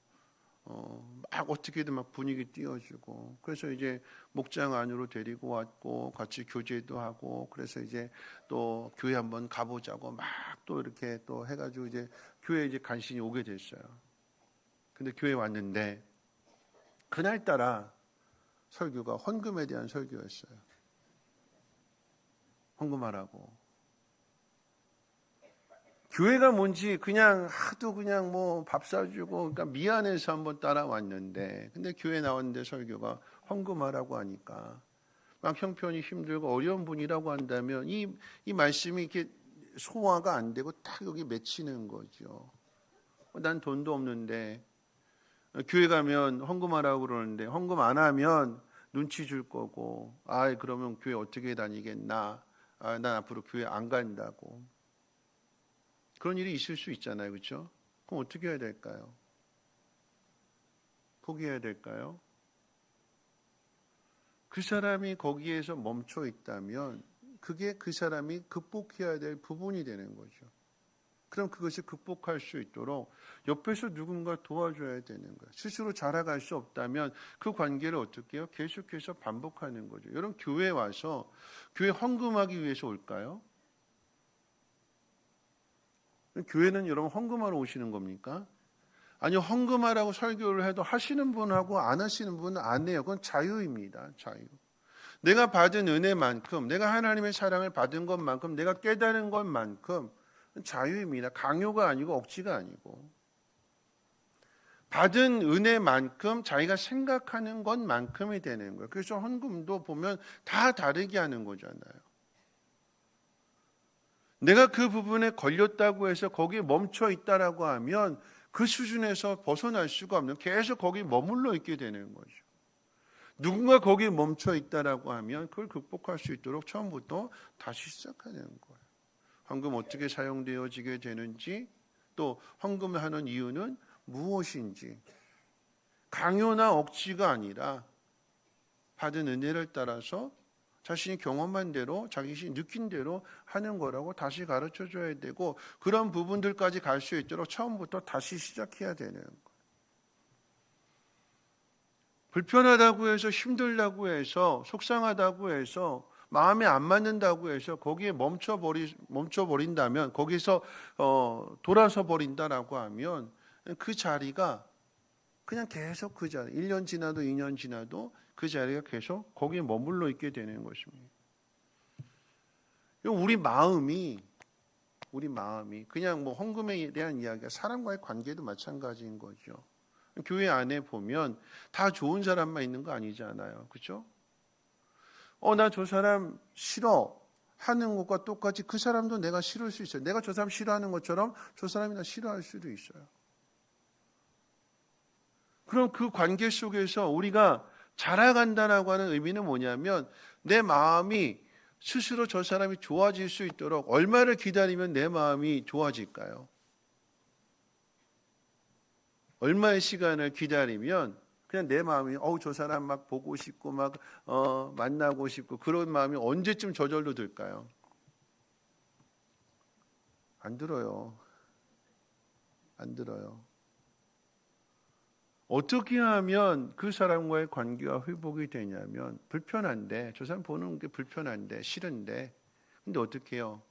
Speaker 2: 막 어떻게든 막 분위기 띄워주고 그래서 이제 목장 안으로 데리고 왔고 같이 교제도 하고 그래서 이제 또 교회 한번 가보자고 막 또 이렇게 또 해가지고 이제 교회에 이제 간신히 오게 됐어요. 근데 교회 왔는데 그날따라 설교가 헌금에 대한 설교였어요. 헌금하라고. 교회가 뭔지 그냥 하도 그냥 뭐 밥 사주고 그러니까 미안해서 한번 따라왔는데 근데 교회 나왔는데 설교가 헌금하라고 하니까 막 형편이 힘들고 어려운 분이라고 한다면 이 말씀이 이렇게 소화가 안 되고 딱 여기 맺히는 거죠. 난 돈도 없는데 교회 가면 헌금하라고 그러는데 헌금 안 하면 눈치 줄 거고 그러면 교회 어떻게 다니겠나 난 앞으로 교회 안 간다고 그런 일이 있을 수 있잖아요. 그렇죠? 그럼 어떻게 해야 될까요? 포기해야 될까요? 그 사람이 거기에서 멈춰 있다면 그게 그 사람이 극복해야 될 부분이 되는 거죠. 그럼 그것을 극복할 수 있도록 옆에서 누군가 도와줘야 되는 거예요. 스스로 자라갈 수 없다면 그 관계를 어떻게 해요? 계속해서 반복하는 거죠. 여러분 교회에 와서 교회 헌금하기 위해서 올까요? 교회는 여러분 헌금하러 오시는 겁니까? 아니요, 헌금하라고 설교를 해도 하시는 분하고 안 하시는 분은 안 해요. 그건 자유입니다. 자유. 내가 받은 은혜만큼, 내가 하나님의 사랑을 받은 것만큼, 내가 깨달은 것만큼 자유입니다. 강요가 아니고 억지가 아니고. 받은 은혜만큼 자기가 생각하는 것만큼이 되는 거예요. 그래서 헌금도 보면 다 다르게 하는 거잖아요. 내가 그 부분에 걸렸다고 해서 거기에 멈춰 있다라고 하면 그 수준에서 벗어날 수가 없는, 계속 거기 머물러 있게 되는 거죠. 누군가 거기에 멈춰 있다라고 하면 그걸 극복할 수 있도록 처음부터 다시 시작하는 거예요. 헌금 어떻게 사용되어지게 되는지, 또 헌금을 하는 이유는 무엇인지, 강요나 억지가 아니라 받은 은혜를 따라서 자신이 경험한 대로, 자신이 느낀 대로 하는 거라고 다시 가르쳐 줘야 되고, 그런 부분들까지 갈 수 있도록 처음부터 다시 시작해야 되는 거예요. 불편하다고 해서, 힘들다고 해서, 속상하다고 해서, 마음에 안 맞는다고 해서 거기에 멈춰버린다면, 거기서 돌아서 버린다라고 하면 그 자리가 그냥 계속 그 자리, 1년 지나도 2년 지나도 그 자리가 계속 거기에 머물러 있게 되는 것입니다. 우리 마음이 그냥 뭐 헌금에 대한 이야기가 사람과의 관계도 마찬가지인 거죠. 교회 안에 보면 다 좋은 사람만 있는 거 아니잖아요. 그렇죠? 나 저 사람 싫어 하는 것과 똑같이 그 사람도 내가 싫을 수 있어요. 내가 저 사람 싫어하는 것처럼 저 사람이 나 싫어할 수도 있어요. 그럼 그 관계 속에서 우리가 자라간다라고 하는 의미는 뭐냐면, 내 마음이 스스로 저 사람이 좋아질 수 있도록 얼마를 기다리면 내 마음이 좋아질까요? 얼마의 시간을 기다리면 그냥 내 마음이 저 사람 막 보고 싶고 막 만나고 싶고, 그런 마음이 언제쯤 저절로 들까요? 안 들어요. 안 들어요. 어떻게 하면 그 사람과의 관계가 회복이 되냐면, 불편한데, 저 사람 보는 게 불편한데, 싫은데, 근데 어떻게 해요?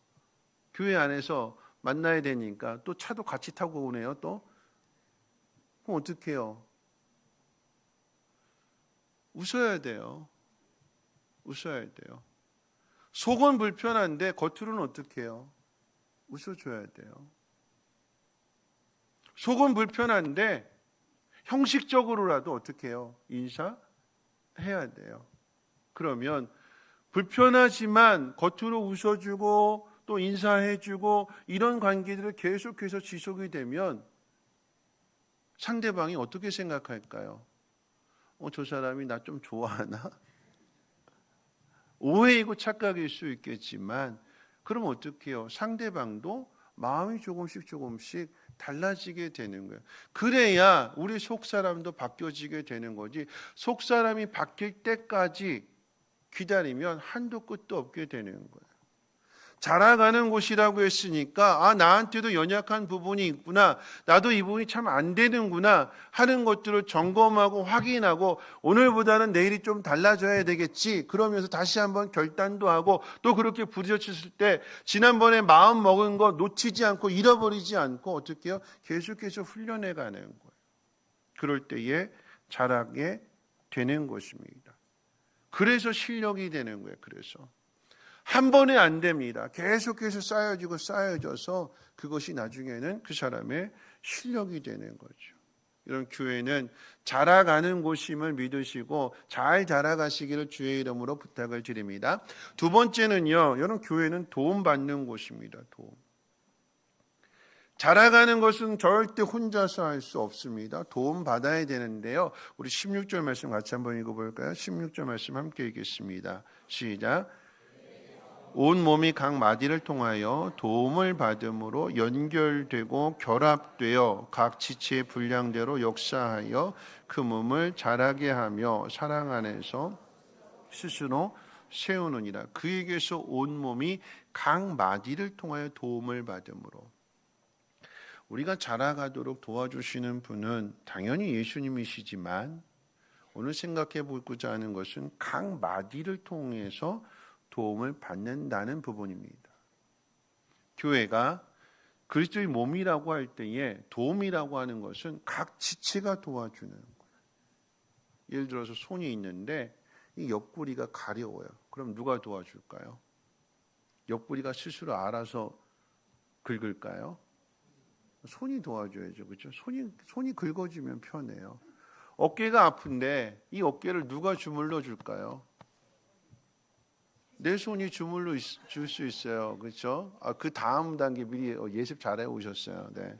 Speaker 2: 교회 안에서 만나야 되니까 또 차도 같이 타고 오네요. 또 그럼 어떻게 해요? 웃어야 돼요. 웃어야 돼요. 속은 불편한데 겉으로는 어떻게 해요? 웃어줘야 돼요. 속은 불편한데 형식적으로라도 어떻게 해요? 인사해야 돼요. 그러면 불편하지만 겉으로 웃어주고 또 인사해주고, 이런 관계들을 계속해서 지속이 되면 상대방이 어떻게 생각할까요? 저 사람이 나 좀 좋아하나? 오해이고 착각일 수 있겠지만, 그럼 어떻게 해요? 상대방도 마음이 조금씩 달라지게 되는 거예요. 그래야 우리 속사람도 바뀌어지게 되는 거지, 속사람이 바뀔 때까지 기다리면 한도 끝도 없게 되는 거예요. 자라가는 곳이라고 했으니까 나한테도 연약한 부분이 있구나, 나도 이 부분이 참 안 되는구나 하는 것들을 점검하고 확인하고, 오늘보다는 내일이 좀 달라져야 되겠지 그러면서 다시 한번 결단도 하고, 또 그렇게 부딪혔을 때 지난번에 마음 먹은 거 놓치지 않고 잃어버리지 않고 어떻게 해요? 계속해서 훈련해 가는 거예요. 그럴 때에 자라게 되는 것입니다. 그래서 실력이 되는 거예요. 그래서 한 번에 안 됩니다. 계속해서 쌓여져서 그것이 나중에는 그 사람의 실력이 되는 거죠. 이런 교회는 자라가는 곳임을 믿으시고 잘 자라가시기를 주의 이름으로 부탁을 드립니다. 두 번째는요, 이런 교회는 도움받는 곳입니다. 도움. 자라가는 것은 절대 혼자서 할 수 없습니다. 도움 받아야 되는데요. 우리 16절 말씀 같이 한번 읽어볼까요? 16절 말씀 함께 읽겠습니다. 시작. 온 몸이 각 마디를 통하여 도움을 받음으로 연결되고 결합되어 각 지체의 분량대로 역사하여 그 몸을 자라게 하며 사랑 안에서 스스로 세우느니라. 그에게서 온 몸이 각 마디를 통하여 도움을 받음으로. 우리가 자라가도록 도와주시는 분은 당연히 예수님이시지만, 오늘 생각해 보고자 하는 것은 각 마디를 통해서 도움을 받는다는 부분입니다. 교회가 그리스도의 몸이라고 할 때에 도움이라고 하는 것은 각 지체가 도와주는 거예요. 예를 들어서 손이 있는데 이 옆구리가 가려워요. 그럼 누가 도와줄까요? 옆구리가 스스로 알아서 긁을까요? 손이 도와줘야죠. 그렇죠? 손이 긁어주면 편해요. 어깨가 아픈데 이 어깨를 누가 주물러 줄까요? 내 손이 주물러 줄 수 있어요. 그렇죠? 그 다음 단계 미리 예습 잘해 오셨어요. 네.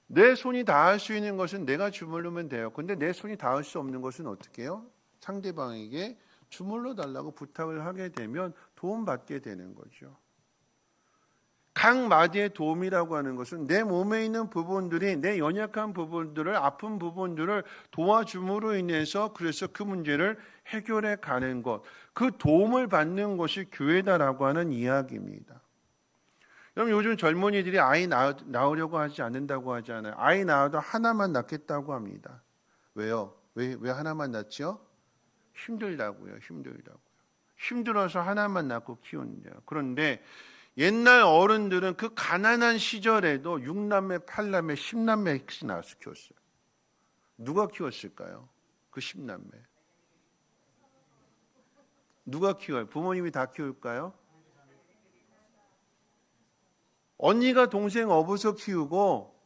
Speaker 2: 내 손이 닿을 수 있는 것은 내가 주물르면 돼요. 근데 내 손이 닿을 수 없는 것은 어떻게 해요? 상대방에게 주물러 달라고 부탁을 하게 되면 도움받게 되는 거죠. 각 마디의 도움이라고 하는 것은 내 몸에 있는 부분들이, 내 연약한 부분들을, 아픈 부분들을 도와줌으로 인해서 그래서 그 문제를 해결해 가는 것, 그 도움을 받는 것이 교회다라고 하는 이야기입니다. 여러분, 요즘 젊은이들이 아이 낳으려고 하지 않는다고 하잖아요. 아이 낳아도 하나만 낳겠다고 합니다. 왜요? 왜 하나만 낳지요? 힘들다고요. 힘들어서 하나만 낳고 키우는데요. 그런데 옛날 어른들은 그 가난한 시절에도 6남매, 8남매, 10남매씩 낳아서 키웠어요. 누가 키웠을까요? 그 10남매. 누가 키워요? 부모님이 다 키울까요? 언니가 동생 업어서 키우고,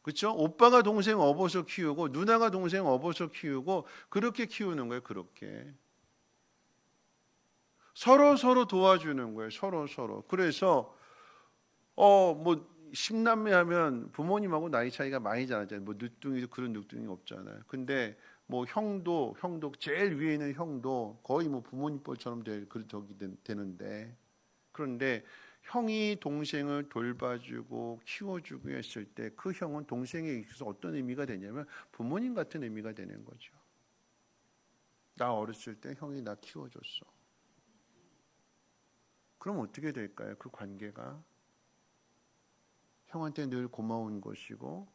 Speaker 2: 그렇죠? 오빠가 동생 업어서 키우고, 누나가 동생 업어서 키우고, 그렇게 키우는 거예요. 그렇게. 서로 도와주는 거예요. 서로. 그래서 뭐 10남매 하면 부모님하고 나이 차이가 많이 나잖아요. 뭐 늦둥이도 그런 늦둥이 없잖아요. 근데 뭐 형도 제일 위에 있는 형도 거의 뭐 부모님 뻘처럼 되는데, 그런데 형이 동생을 돌봐주고 키워주고 했을 때 그 형은 동생에 있어서 어떤 의미가 되냐면 부모님 같은 의미가 되는 거죠. 나 어렸을 때 형이 나 키워줬어. 그럼 어떻게 될까요? 그 관계가 형한테 늘 고마운 것이고,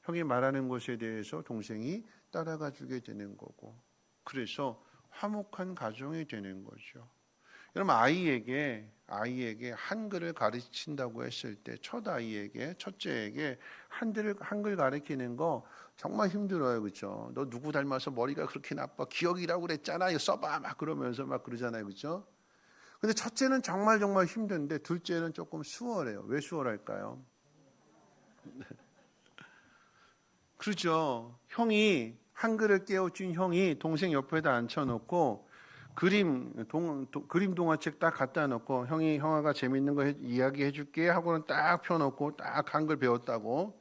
Speaker 2: 형이 말하는 것에 대해서 동생이 따라가 주게 되는 거고, 그래서 화목한 가정이 되는 거죠. 여러분, 아이에게 한글을 가르친다고 했을 때 첫째에게 한글 가르치는 거 정말 힘들어요. 그렇죠? 너 누구 닮아서 머리가 그렇게 나빠? 기억이라고 그랬잖아. 이거 써봐. 막 그러면서 막 그러잖아요. 그렇죠? 근데 첫째는 정말 힘든데 둘째는 조금 수월해요. 왜 수월할까요? 그렇죠. 형이 한글을 깨우친 형이 동생 옆에다 앉혀놓고 그림 동화책 딱 갖다 놓고 형아가 재밌는 거 이야기해 줄게 하고는 딱 펴놓고 딱 한글 배웠다고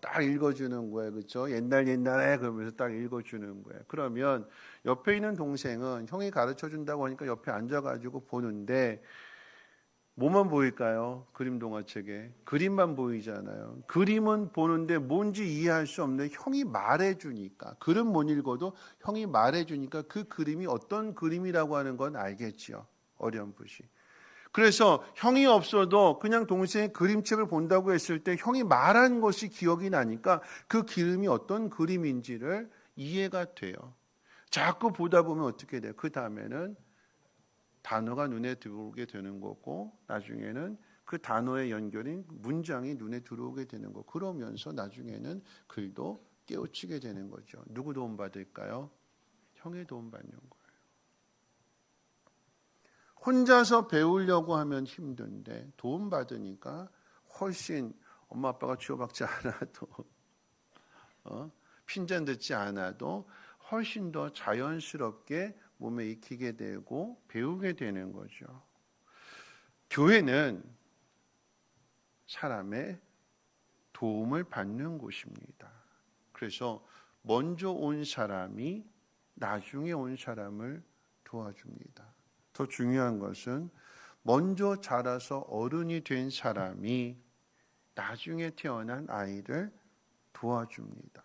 Speaker 2: 딱 읽어주는 거예요. 그렇죠? 옛날에 그러면서 딱 읽어주는 거예요. 그러면 옆에 있는 동생은 형이 가르쳐 준다고 하니까 옆에 앉아가지고 보는데 뭐만 보일까요? 그림 동화책에 그림만 보이잖아요. 그림은 보는데 뭔지 이해할 수 없는데 형이 말해주니까, 글은 못 읽어도 형이 말해주니까 그 그림이 어떤 그림이라고 하는 건 알겠지요. 어렴풋이. 그래서 형이 없어도 그냥 동생의 그림책을 본다고 했을 때 형이 말한 것이 기억이 나니까 그 그림이 어떤 그림인지를 이해가 돼요. 자꾸 보다 보면 어떻게 돼요? 그 다음에는 단어가 눈에 들어오게 되는 거고, 나중에는 그 단어의 연결인 문장이 눈에 들어오게 되는 거. 그러면서 나중에는 글도 깨우치게 되는 거죠. 누구 도움 받을까요? 형의 도움 받는 거예요. 혼자서 배우려고 하면 힘든데 도움 받으니까 훨씬, 엄마 아빠가 주어박지 않아도 핀잔 듣지 않아도 훨씬 더 자연스럽게 몸에 익히게 되고 배우게 되는 거죠. 교회는 사람의 도움을 받는 곳입니다. 그래서 먼저 온 사람이 나중에 온 사람을 도와줍니다. 더 중요한 것은 먼저 자라서 어른이 된 사람이 나중에 태어난 아이를 도와줍니다.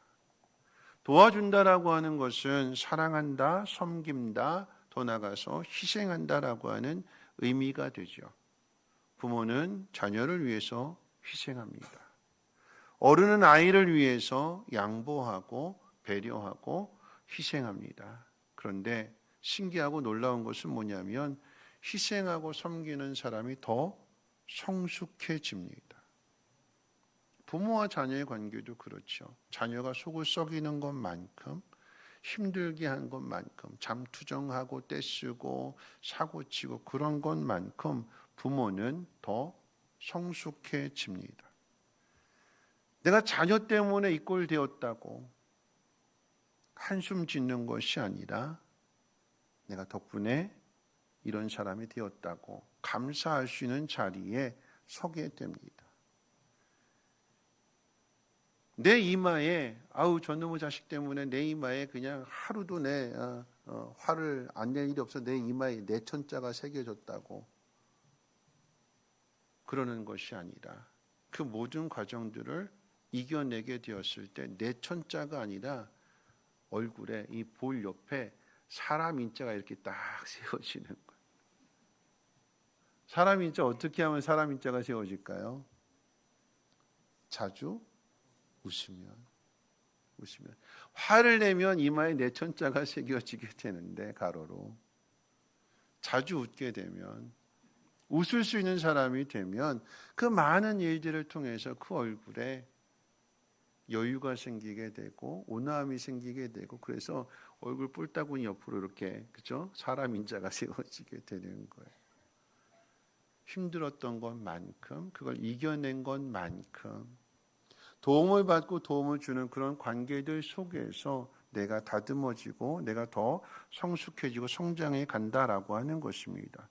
Speaker 2: 도와준다라고 하는 것은 사랑한다, 섬긴다, 더 나아가서 희생한다라고 하는 의미가 되죠. 부모는 자녀를 위해서 희생합니다. 어른은 아이를 위해서 양보하고 배려하고 희생합니다. 그런데 신기하고 놀라운 것은 뭐냐면 희생하고 섬기는 사람이 더 성숙해집니다. 부모와 자녀의 관계도 그렇죠. 자녀가 속을 썩이는 것만큼 힘들게 한 것만큼, 잠투정하고 떼쓰고 사고치고 그런 것만큼 부모는 더 성숙해집니다. 내가 자녀 때문에 이 꼴 되었다고 한숨 짓는 것이 아니라 내가 덕분에 이런 사람이 되었다고 감사할 수 있는 자리에 서게 됩니다. 내 이마에 저놈의 자식 때문에 내 이마에 그냥 하루도 내 화를 안 낼 일이 없어 내 이마에 내천자가 새겨졌다고 그러는 것이 아니라 그 모든 과정들을 이겨내게 되었을 때 내천자가 아니라 얼굴에 이 볼 옆에 사람 인자가 이렇게 딱 세워지는 거예요. 사람 인자 어떻게 하면 사람 인자가 세워질까요? 자주 웃으면 화를 내면 이마에 내천자가 새겨지게 되는데 가로로 자주 웃게 되면 웃을 수 있는 사람이 되면 그 많은 일들을 통해서 그 얼굴에 여유가 생기게 되고 온화함이 생기게 되고 그래서 얼굴 뿔따구니 옆으로 이렇게 그죠? 사람 인자가 세워지게 되는 거예요. 힘들었던 것만큼 그걸 이겨낸 것만큼 도움을 받고 도움을 주는 그런 관계들 속에서 내가 다듬어지고 내가 더 성숙해지고 성장해 간다라고 하는 것입니다.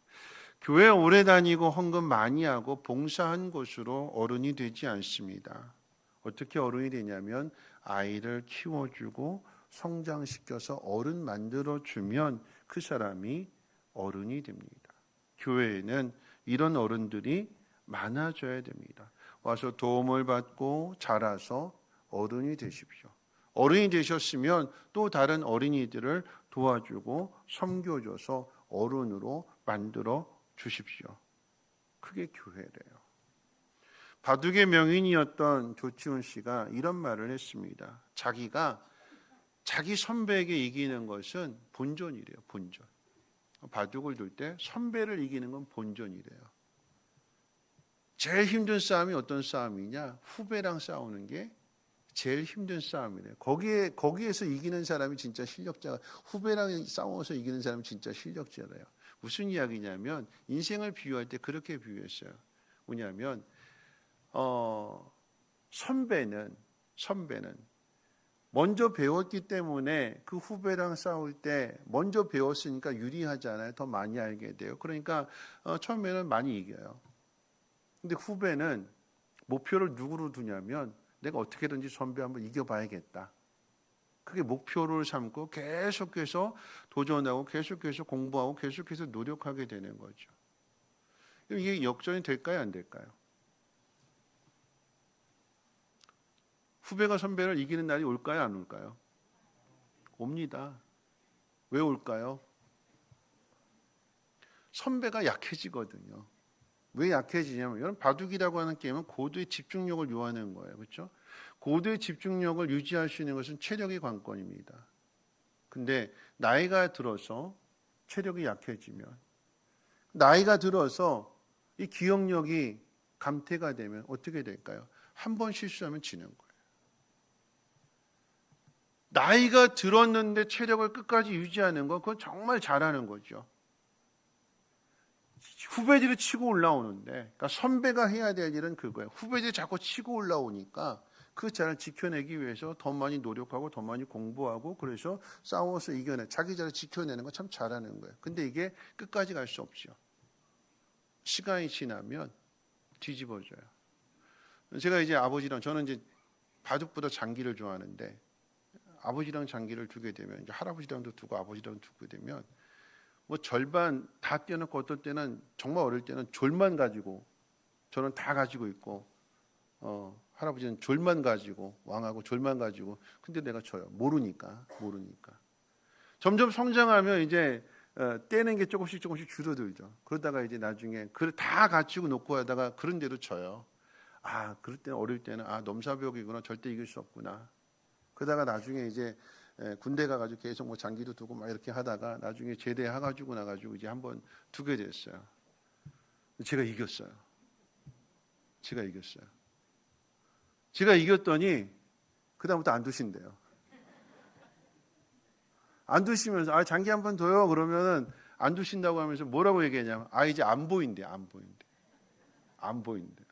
Speaker 2: 교회 오래 다니고 헌금 많이 하고 봉사한 것으로 어른이 되지 않습니다. 어떻게 어른이 되냐면 아이를 키워주고 성장시켜서 어른 만들어주면 그 사람이 어른이 됩니다. 교회에는 이런 어른들이 많아져야 됩니다. 와서 도움을 받고 자라서 어른이 되십시오. 어른이 되셨으면 또 다른 어린이들을 도와주고 섬겨줘서 어른으로 만들어 주십시오. 그게 교회래요. 바둑의 명인이었던 조치훈 씨가 이런 말을 했습니다. 자기가 자기 선배에게 이기는 것은 본전이래요. 본전. 바둑을 둘 때 선배를 이기는 건 본전이래요. 제일 힘든 싸움이 어떤 싸움이냐? 후배랑 싸우는 게 제일 힘든 싸움이래요. 거기에서 이기는 사람이 진짜 실력자가, 후배랑 싸워서 이기는 사람이 진짜 실력자래요. 무슨 이야기냐면 인생을 비유할 때 그렇게 비유했어요. 뭐냐면 선배는 먼저 배웠기 때문에 그 후배랑 싸울 때 먼저 배웠으니까 유리하잖아요. 더 많이 알게 돼요. 그러니까 처음에는 많이 이겨요. 근데 후배는 목표를 누구로 두냐면 내가 어떻게든지 선배 한번 이겨봐야겠다. 그게 목표를 삼고 계속해서 도전하고 계속해서 공부하고 계속해서 노력하게 되는 거죠. 이게 역전이 될까요? 안 될까요? 후배가 선배를 이기는 날이 올까요? 안 올까요? 옵니다. 왜 올까요? 선배가 약해지거든요. 왜 약해지냐면 여러분 바둑이라고 하는 게임은 고도의 집중력을 요하는 거예요. 그렇죠? 고도의 집중력을 유지할 수 있는 것은 체력이 관건입니다. 근데 나이가 들어서 체력이 약해지면 나이가 들어서 이 기억력이 감퇴가 되면 어떻게 될까요? 한 번 실수하면 지는 거예요. 나이가 들었는데 체력을 끝까지 유지하는 건 그건 정말 잘하는 거죠. 후배들이 치고 올라오는데 그러니까 선배가 해야 될 일은 그거예요. 후배들이 자꾸 치고 올라오니까 그 자리를 지켜내기 위해서 더 많이 노력하고 더 많이 공부하고 그래서 싸워서 자기 자리를 지켜내는 거 참 잘하는 거예요. 근데 이게 끝까지 갈 수 없죠. 시간이 지나면 뒤집어져요. 제가 이제 저는 이제 바둑보다 장기를 좋아하는데 아버지랑 장기를 두게 되면 이제 할아버지랑도 두고 아버지랑 두게 되면 뭐 절반 다 떼어놓고 어떨 때는 정말 어릴 때는 졸만 가지고 저는 다 가지고 있고 할아버지는 졸만 가지고 왕하고 졸만 가지고 근데 내가 져요. 모르니까 점점 성장하면 이제 떼는 게 조금씩 줄어들죠. 그러다가 이제 나중에 그걸 다 갖추고 놓고 하다가 그런 대로 져요. 그럴 때는 어릴 때는 넘사벽이구나 절대 이길 수 없구나. 그러다가 나중에 이제 군대 가가지고 계속 뭐 장기도 두고 막 이렇게 하다가 나중에 제대해가지고 나가지고 이제 한번 두게 됐어요. 제가 이겼어요. 제가 이겼더니 그 다음부터 안 두신대요. 안 두시면서 장기 한 번 더요 그러면은 안 두신다고 하면서 뭐라고 얘기하냐면 이제 안 보인대. 안 보인대.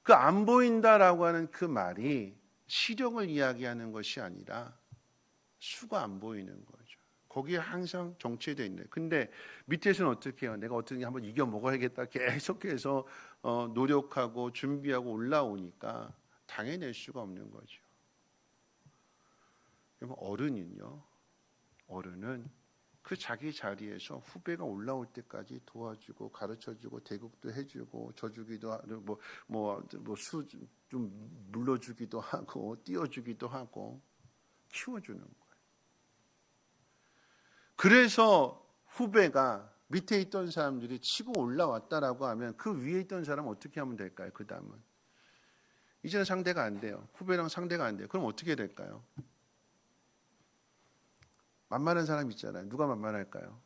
Speaker 2: 그 안 보인다라고 하는 그 말이 시력을 이야기하는 것이 아니라 수가 안 보이는 거죠. 거기에 항상 정체되어 있는. 근데 밑에서는 어떻게 해요? 내가 어떻게 한번 이겨 먹어야겠다 계속해서 노력하고 준비하고 올라오니까 당해낼 수가 없는 거죠. 그럼 어른은 그 자기 자리에서 후배가 올라올 때까지 도와주고 가르쳐주고 대국도 해주고 져주기도 하고 수 좀 물러주기도 하고 띄워주기도 하고 키워주는 거예요. 그래서 후배가 밑에 있던 사람들이 치고 올라왔다라고 하면 그 위에 있던 사람은 어떻게 하면 될까요? 그 다음은 이제는 상대가 안 돼요. 후배랑 상대가 안 돼요. 그럼 어떻게 될까요? 만만한 사람 있잖아요. 누가 만만할까요?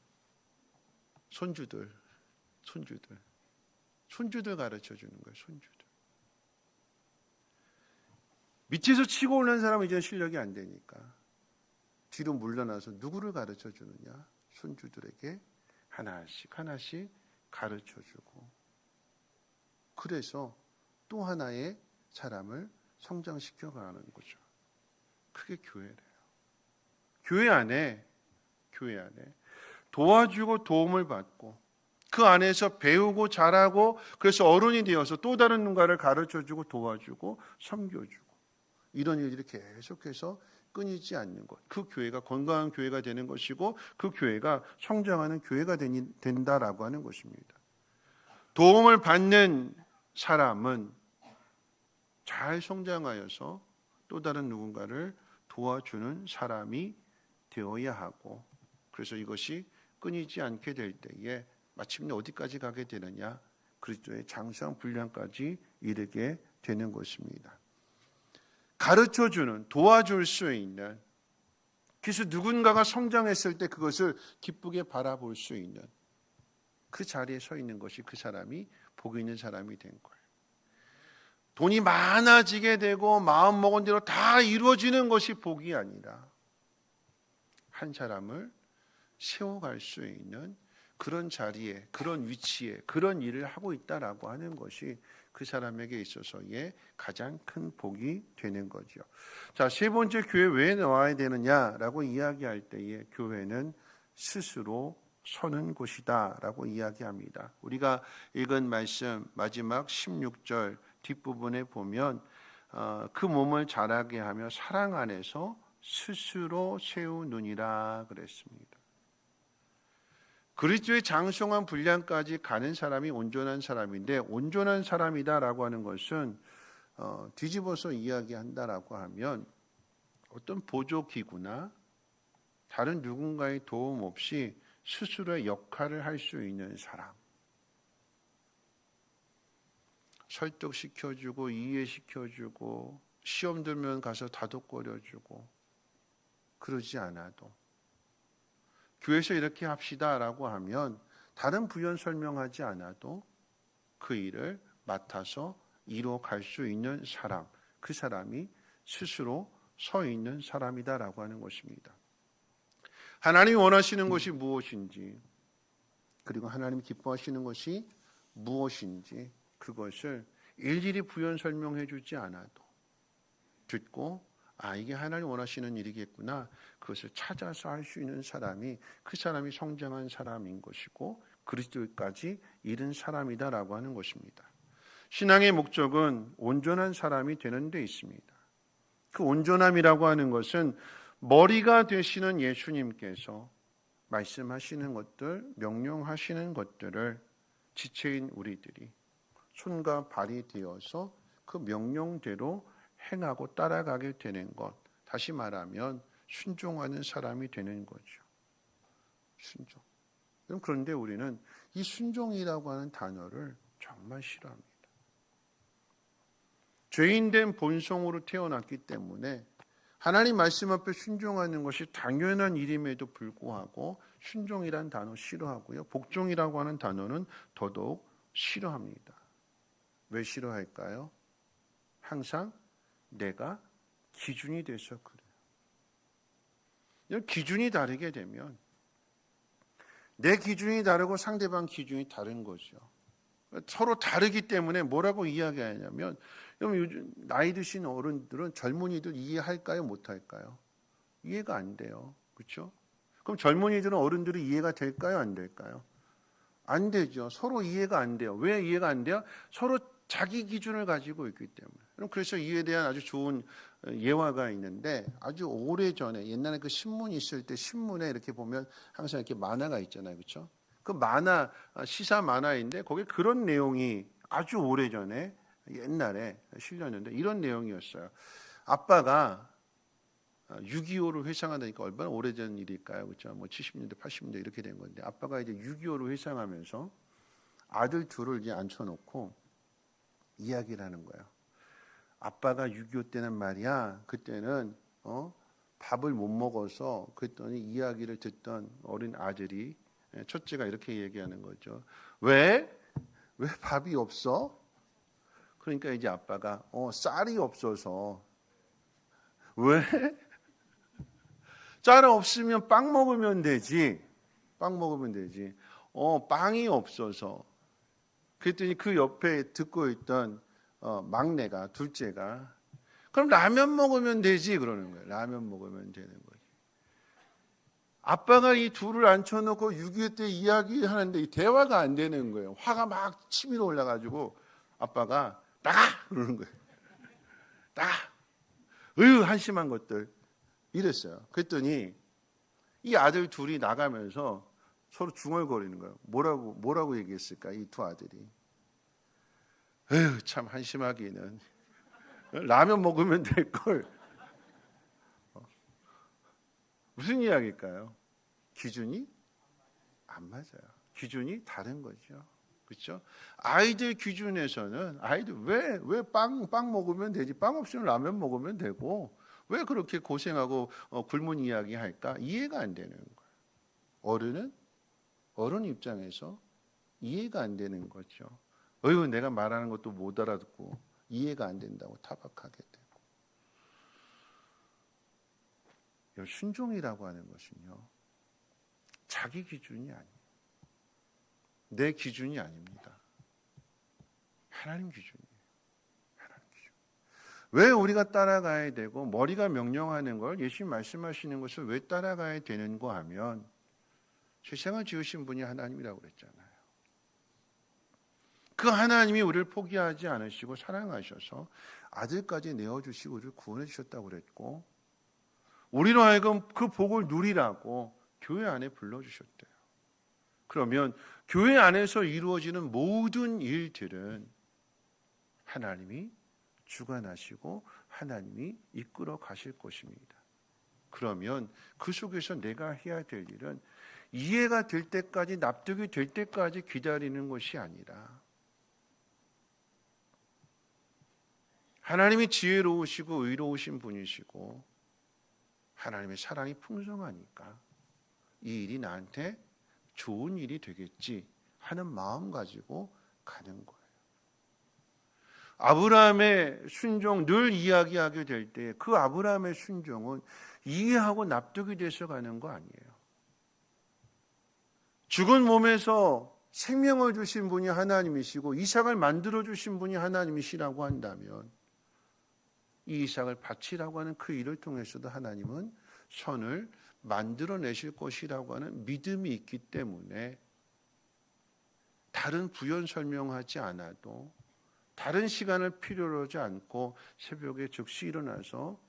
Speaker 2: 손주들 가르쳐 주는 거예요. 손주들. 밑에서 치고 올라온 사람은 이제 실력이 안 되니까 뒤로 물러나서 누구를 가르쳐 주느냐? 손주들에게 하나씩 가르쳐 주고, 그래서 또 하나의 사람을 성장시켜 가는 거죠. 그게 교회래요. 교회 안에 도와주고 도움을 받고 그 안에서 배우고 자라고, 그래서 어른이 되어서 또 다른 누군가를 가르쳐주고 도와주고 섬겨주고, 이런 일들이 계속해서 끊이지 않는 것. 그 교회가 건강한 교회가 되는 것이고 그 교회가 성장하는 교회가 된다라고 하는 것입니다. 도움을 받는 사람은 잘 성장하여서 또 다른 누군가를 도와주는 사람이 되어야 하고, 그래서 이것이 끊이지 않게 될 때에 마침내 어디까지 가게 되느냐? 그리스도의 장수한 분량까지 이르게 되는 것입니다. 가르쳐주는, 도와줄 수 있는, 그래서 누군가가 성장했을 때 그것을 기쁘게 바라볼 수 있는 그 자리에 서 있는 것이 그 사람이 복 있는 사람이 된 거예요. 돈이 많아지게 되고 마음먹은 대로 다 이루어지는 것이 복이 아니라 한 사람을 세워갈 수 있는 그런 자리에, 그런 위치에, 그런 일을 하고 있다라고 하는 것이 그 사람에게 있어서의 가장 큰 복이 되는 거죠. 자, 세 번째, 교회 왜 나와야 되느냐라고 이야기할 때에 교회는 스스로 서는 곳이다라고 이야기합니다. 우리가 읽은 말씀 마지막 16절 뒷부분에 보면 그 몸을 자라게 하며 사랑 안에서 스스로 세우느니라 그랬습니다. 그리스도의 장성한 분량까지 가는 사람이 온전한 사람인데, 온전한 사람이다라고 하는 것은 뒤집어서 이야기한다라고 하면 어떤 보조기구나 다른 누군가의 도움 없이 스스로의 역할을 할 수 있는 사람, 설득시켜주고 이해시켜주고 시험 들면 가서 다독거려주고, 그러지 않아도 교회에서 이렇게 합시다라고 하면 다른 부연 설명하지 않아도 그 일을 맡아서 이뤄갈 수 있는 사람, 그 사람이 스스로 서 있는 사람이다라고 하는 것입니다. 하나님이 원하시는 것이 무엇인지, 그리고 하나님이 기뻐하시는 것이 무엇인지, 그것을 일일이 부연 설명해 주지 않아도 듣고 이게 하나님 원하시는 일이겠구나, 그것을 찾아서 할 수 있는 사람이 그 사람이 성장한 사람인 것이고 그리스도까지 이른 사람이다라고 하는 것입니다. 신앙의 목적은 온전한 사람이 되는 데 있습니다. 그 온전함이라고 하는 것은 머리가 되시는 예수님께서 말씀하시는 것들, 명령하시는 것들을 지체인 우리들이 손과 발이 되어서 그 명령대로 행하고 따라가게 되는 것, 다시 말하면 순종하는 사람이 되는 거죠. 순종. 그런데 우리는 이 순종이라고 하는 단어를 정말 싫어합니다. 죄인된 본성으로 태어났기 때문에 하나님 말씀 앞에 순종하는 것이 당연한 일임에도 불구하고 순종이란 단어 싫어하고요, 복종이라고 하는 단어는 더더욱 싫어합니다. 왜 싫어할까요? 항상 내가 기준이 돼서 그래요. 이런 기준이 다르게 되면 내 기준이 다르고 상대방 기준이 다른 거죠. 서로 다르기 때문에 뭐라고 이야기하냐면, 여러분 요즘 나이 드신 어른들은 젊은이들 이해할까요? 못할까요? 이해가 안 돼요. 그렇죠? 그럼 젊은이들은 어른들이 이해가 될까요? 안 될까요? 안 되죠. 서로 이해가 안 돼요. 왜 이해가 안 돼요? 서로 자기 기준을 가지고 있기 때문에. 그래서 이에 대한 아주 좋은 예화가 있는데, 아주 오래전에 옛날에 그 신문이 있을 때 신문에 이렇게 보면 항상 이렇게 만화가 있잖아요. 그렇죠? 그 만화, 시사 만화인데 거기에 그런 내용이 아주 오래전에 옛날에 실렸는데 이런 내용이었어요. 아빠가 6.25를 회상하다니까 얼마나 오래전 일일까요? 그렇죠? 뭐 70년대, 80년대 이렇게 된 건데, 아빠가 이제 6.25를 회상하면서 아들 둘을 이제 앉혀놓고 이야기를 하는 거예요. 아빠가 6.25 때는 말이야, 그때는 밥을 못 먹어서, 그랬더니 이야기를 듣던 어린 아들이, 첫째가 이렇게 얘기하는 거죠. 왜 밥이 없어? 그러니까 이제 아빠가 쌀이 없어서. 왜? 쌀 없으면 빵 먹으면 되지. 빵 먹으면 되지. 빵이 없어서. 그랬더니 그 옆에 듣고 있던 막내가, 둘째가, 그럼 라면 먹으면 되지, 그러는 거예요. 라면 먹으면 되는 거지. 아빠가 이 둘을 앉혀놓고 6.25 때 이야기하는데 이 대화가 안 되는 거예요. 화가 막 치밀어 올라가지고 아빠가 나가! 그러는 거예요. 나가! 한심한 것들. 이랬어요. 그랬더니 이 아들 둘이 나가면서 서로 중얼거리는 거예요. 뭐라고 얘기했을까, 이 두 아들이. 참 한심하기는. 라면 먹으면 될 걸. 무슨 이야기일까요? 기준이 안 맞아요. 기준이 다른 거죠. 그렇죠? 아이들 기준에서는 아이들 왜 빵 먹으면 되지? 빵 없으면 라면 먹으면 되고 왜 그렇게 고생하고 굶은 이야기 할까? 이해가 안 되는 거예요. 어른 입장에서 이해가 안 되는 거죠. 내가 말하는 것도 못 알아듣고 이해가 안 된다고 타박하게 되고. 순종이라고 하는 것은요, 자기 기준이 아니에요. 내 기준이 아닙니다. 하나님 기준이에요. 하나님 기준. 왜 우리가 따라가야 되고 머리가 명령하는 걸, 예수님 말씀하시는 것을 왜 따라가야 되는가 하면, 세상을 지으신 분이 하나님이라고 그랬잖아요. 그 하나님이 우리를 포기하지 않으시고 사랑하셔서 아들까지 내어주시고 우리를 구원해 주셨다고 그랬고, 우리로 하여금 그 복을 누리라고 교회 안에 불러주셨대요. 그러면 교회 안에서 이루어지는 모든 일들은 하나님이 주관하시고 하나님이 이끌어 가실 것입니다. 그러면 그 속에서 내가 해야 될 일은 이해가 될 때까지, 납득이 될 때까지 기다리는 것이 아니라, 하나님이 지혜로우시고 의로우신 분이시고 하나님의 사랑이 풍성하니까 이 일이 나한테 좋은 일이 되겠지 하는 마음 가지고 가는 거예요. 아브라함의 순종 늘 이야기하게 될 때 그 아브라함의 순종은 이해하고 납득이 돼서 가는 거 아니에요. 죽은 몸에서 생명을 주신 분이 하나님이시고 이삭을 만들어 주신 분이 하나님이시라고 한다면, 이 이삭을 바치라고 하는 그 일을 통해서도 하나님은 선을 만들어내실 것이라고 하는 믿음이 있기 때문에 다른 부연 설명하지 않아도, 다른 시간을 필요로 하지 않고 새벽에 즉시 일어나서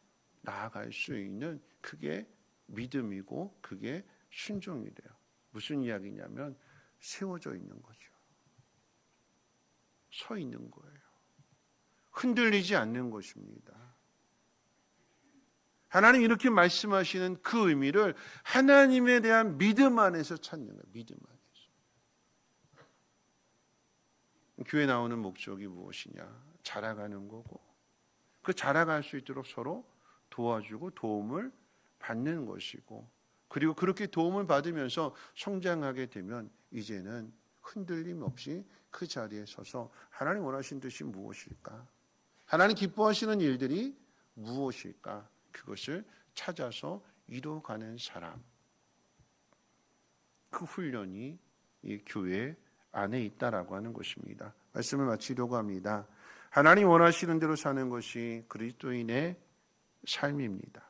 Speaker 2: 나아갈 수 있는, 그게 믿음이고 그게 순종이래요. 무슨 이야기냐면 세워져 있는 거죠. 서 있는 거예요. 흔들리지 않는 것입니다. 하나님 이렇게 말씀하시는 그 의미를 하나님에 대한 믿음 안에서 찾는 거예요. 믿음 안에서. 교회 나오는 목적이 무엇이냐? 자라가는 거고, 그 자라갈 수 있도록 서로 도와주고 도움을 받는 것이고, 그리고 그렇게 도움을 받으면서 성장하게 되면 이제는 흔들림 없이 그 자리에 서서 하나님 원하신 뜻이 무엇일까? 하나님 기뻐하시는 일들이 무엇일까? 그것을 찾아서 이뤄가는 사람, 그 훈련이 이 교회 안에 있다라고 하는 것입니다. 말씀을 마치려고 합니다. 하나님 원하시는 대로 사는 것이 그리스도인의 삶입니다.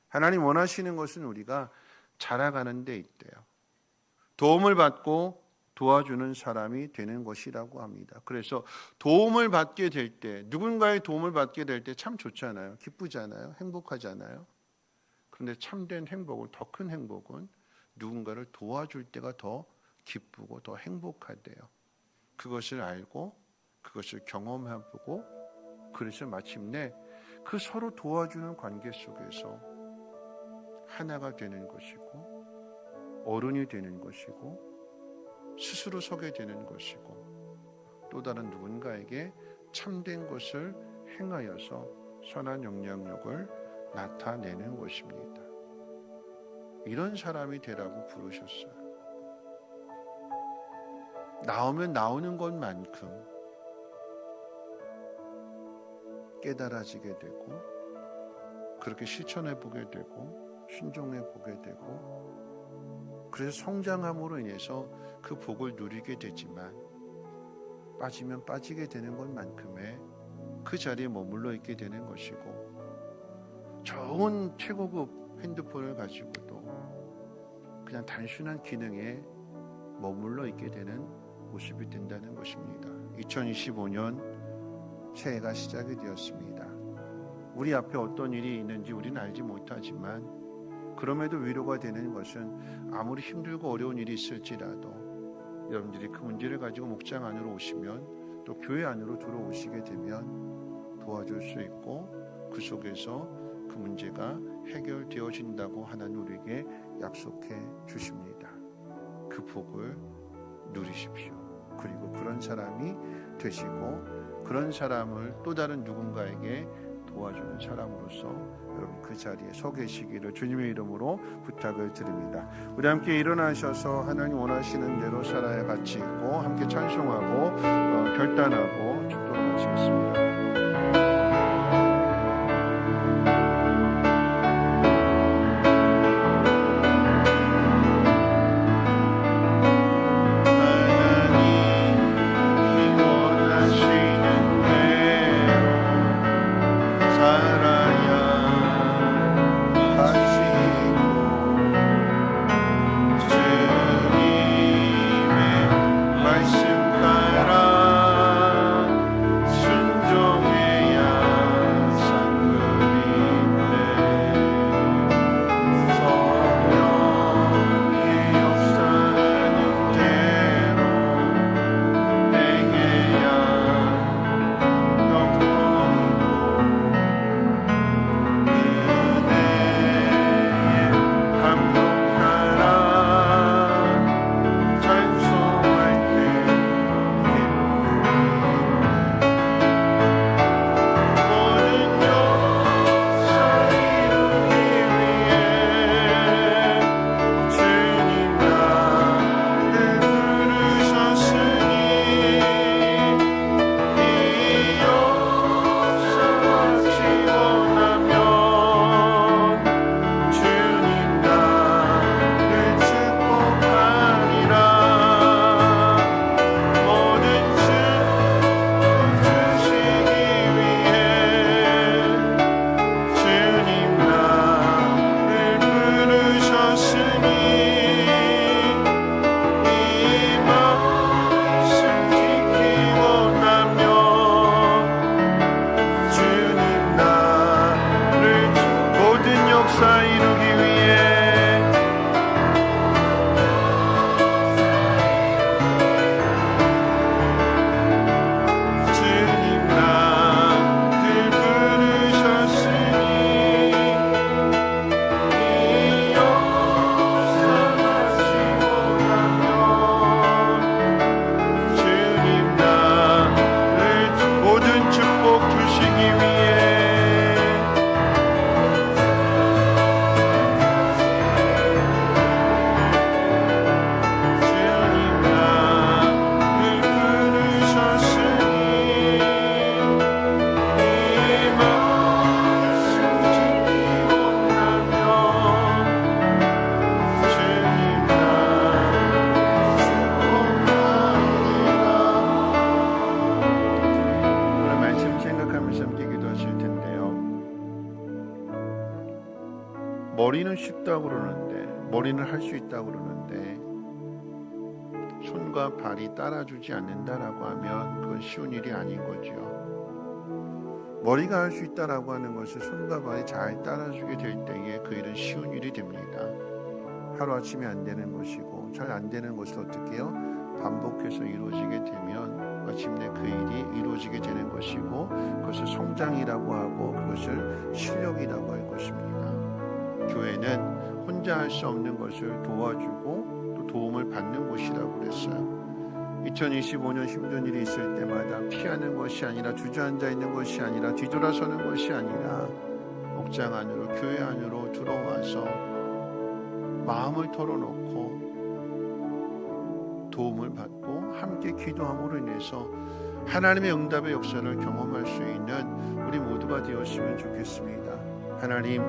Speaker 2: 하나님 원하시는 것은 우리가 자라가는 데 있대요. 도움을 받고 도와주는 사람이 되는 것이라고 합니다. 그래서 도움을 받게 될 때, 누군가의 도움을 받게 될 때 참 좋잖아요. 기쁘잖아요. 행복하잖아요. 그런데 참된 행복은, 더 큰 행복은 누군가를 도와줄 때가 더 기쁘고 더 행복하대요. 그것을 알고 그것을 경험해보고, 그래서 마침내 그 서로 도와주는 관계 속에서 하나가 되는 것이고, 어른이 되는 것이고, 스스로 서게 되는 것이고, 또 다른 누군가에게 참된 것을 행하여서 선한 영향력을 나타내는 것입니다. 이런 사람이 되라고 부르셨어요. 나오면 나오는 것만큼 깨달아지게 되고, 그렇게 실천해 보게 되고, 순종해 보게 되고, 그래서 성장함으로 인해서 그 복을 누리게 되지만, 빠지면 빠지게 되는 것만큼의 그 자리에 머물러 있게 되는 것이고, 좋은 최고급 핸드폰을 가지고도 그냥 단순한 기능에 머물러 있게 되는 모습이 된다는 것입니다. 2025년 새해가 시작이 되었습니다. 우리 앞에 어떤 일이 있는지 우리는 알지 못하지만, 그럼에도 위로가 되는 것은 아무리 힘들고 어려운 일이 있을지라도 여러분들이 그 문제를 가지고 목장 안으로 오시면, 또 교회 안으로 들어오시게 되면 도와줄 수 있고, 그 속에서 그 문제가 해결되어진다고 하나님 우리에게 약속해 주십니다. 그 복을 누리십시오. 그리고 그런 사람이 되시고, 그런 사람을 또 다른 누군가에게 도와주는 사람으로서 여러분 그 자리에 서 계시기를 주님의 이름으로 부탁을 드립니다. 우리 함께 일어나셔서 하나님 원하시는 대로 살아야 같이 있고, 함께 찬송하고 결단하고 축도로 마치겠습니다.
Speaker 6: 말씀 따라 순종
Speaker 2: 머리는 쉽다고 그러는데, 머리는 할 수 있다고 그러는데 손과 발이 따라주지 않는다라고 하면 그건 쉬운 일이 아닌 거죠. 머리가 할 수 있다라고 하는 것을 손과 발이 잘 따라주게 될 때에 그 일은 쉬운 일이 됩니다. 하루아침에 안 되는 것이고 잘 안 되는 것을 어떻게 해요? 반복해서 이루어지게 되면 마침내 그 일이 이루어지게 되는 것이고, 그것을 성장이라고 하고 그것을 실력이라고 할 것입니다. 교회는 혼자 할 수 없는 것을 도와주고 또 도움을 받는 곳이라고 그랬어요. 2025년 힘든 일이 있을 때마다 피하는 것이 아니라, 주저앉아 있는 것이 아니라, 뒤돌아서는 것이 아니라 목장 안으로, 교회 안으로 들어와서 마음을 털어놓고 도움을 받고 함께 기도함으로 인해서 하나님의 응답의 역사를 경험할 수 있는 우리 모두가 되었으면 좋겠습니다. 하나님,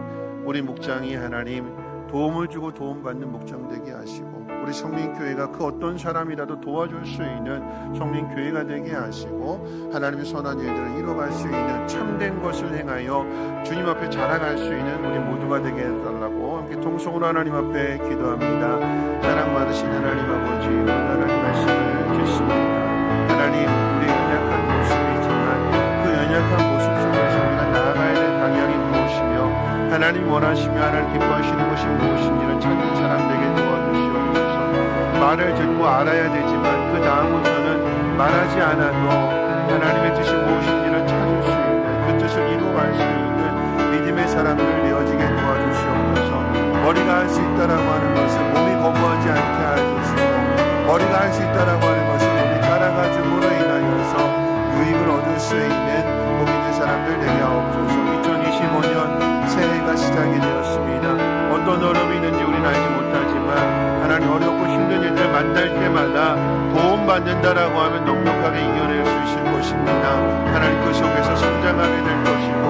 Speaker 2: 우리 목장이 하나님 도움을 주고 도움받는 목장 되게 하시고, 우리 성민교회가 그 어떤 사람이라도 도와줄 수 있는 성민교회가 되게 하시고, 하나님의 선한 일들을 이뤄갈 수 있는 참된 것을 행하여 주님 앞에 자랑할 수 있는 우리 모두가 되게 해달라고 함께 통성으로 하나님 앞에 기도합니다. 사랑 많으신 하나님 아버지, 오늘 하나님 말씀을 듣습니다. 하나님, 우리의 연약한 모습이지만 그 연약한 모습 속에서 우리가 나아가야 될 방향이 무엇이며 하나님 원하시며 하나님 기뻐하시는 것이 무엇인지를 찾는 사람 되게 도와주시옵소서. 말을 듣고 알아야 되지만 그 다음부터는 말하지 않아도 하나님의 뜻이 무엇인지를 찾을 수 있는, 그 뜻을 이루어갈 수 있는 믿음의 사람들 되어지게 도와주시옵소서. 머리가 할 수 있다라고 하는 것을 몸이 거부하지 않게 하시고, 머리가 할 수 있다라고 하는 것을 몸이 따라가줌으로 인하여서 유익을 얻을 수 있는 복있는 사람들 되게 하옵소서. 2025년 새해가 시작이 되었습니다. 어떤 어려움이 있는지 우리는 알지 못하지만 하나님, 어렵고 힘든 일들을 만날 때마다 도움받는다라고 하면 넉넉하게 이겨낼 수 있을 것입니다. 하나님, 그 속에서 성장하게 될 것이고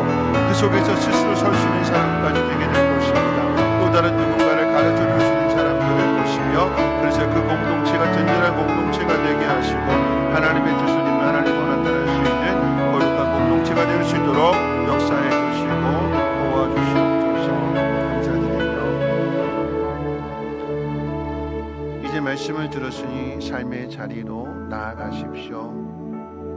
Speaker 2: 그 속에서 스스로 설 수 있는 사람까지 되게 될 것입니다. 또 다른 누군가를 가르쳐 줄 수 있는 사람도 될 것이며, 그래서 그 공동체가 든든한 공동체가 되게 하시고 하나님의 뜻을 이루며 하나님과 나타날 수 있는 거룩한 공동체가 될 수 있도록 역사해 주시고 도와주시옵소서. 감사드리며 이제 말씀을 들었으니 삶의 자리로 나아가십시오.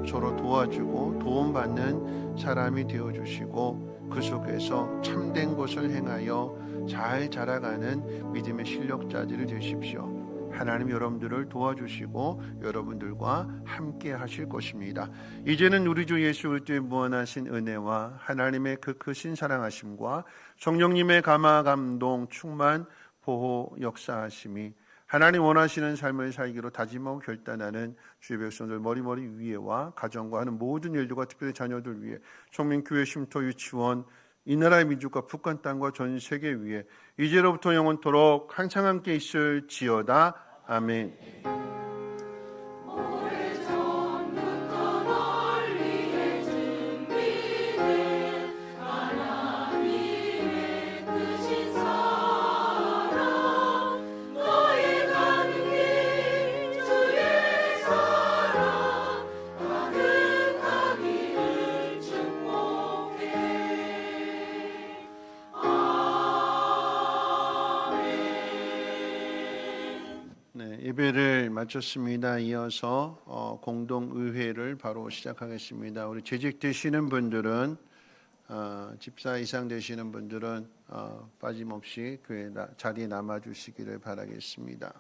Speaker 2: 서로 도와주고 도움받는 사람이 되어주시고 그 속에서 참된 것을 행하여 잘 자라가는 믿음의 실력자들이 되십시오. 하나님 여러분들을 도와주시고 여러분들과 함께 하실 것입니다. 이제는 우리 주 예수 그리스도의 무한하신 은혜와 하나님의 그 크신 사랑하심과 성령님의 감화 감동 충만 보호 역사하심이 하나님 원하시는 삶을 살기로 다짐하고 결단하는 주의 백성들 머리머리 위에와 가정과 하는 모든 일들과 특별히 자녀들 위해 성민교회 쉼터 유치원 이 나라의 민족과 북한 땅과 전 세계 위에 이제로부터 영원토록 항상 함께 있을지어다. 아멘.
Speaker 4: 오래전부터 널 위해 준비된 하나님의 크신 사랑, 너의 가는 길 주의 사랑 가득하기를 축복해.
Speaker 2: 네, 예배를 마쳤습니다. 이어서 공동의회를 바로 시작하겠습니다. 우리 재직되시는 분들은 집사 이상 되시는 분들은 빠짐없이 교회 자리에 남아주시기를 바라겠습니다.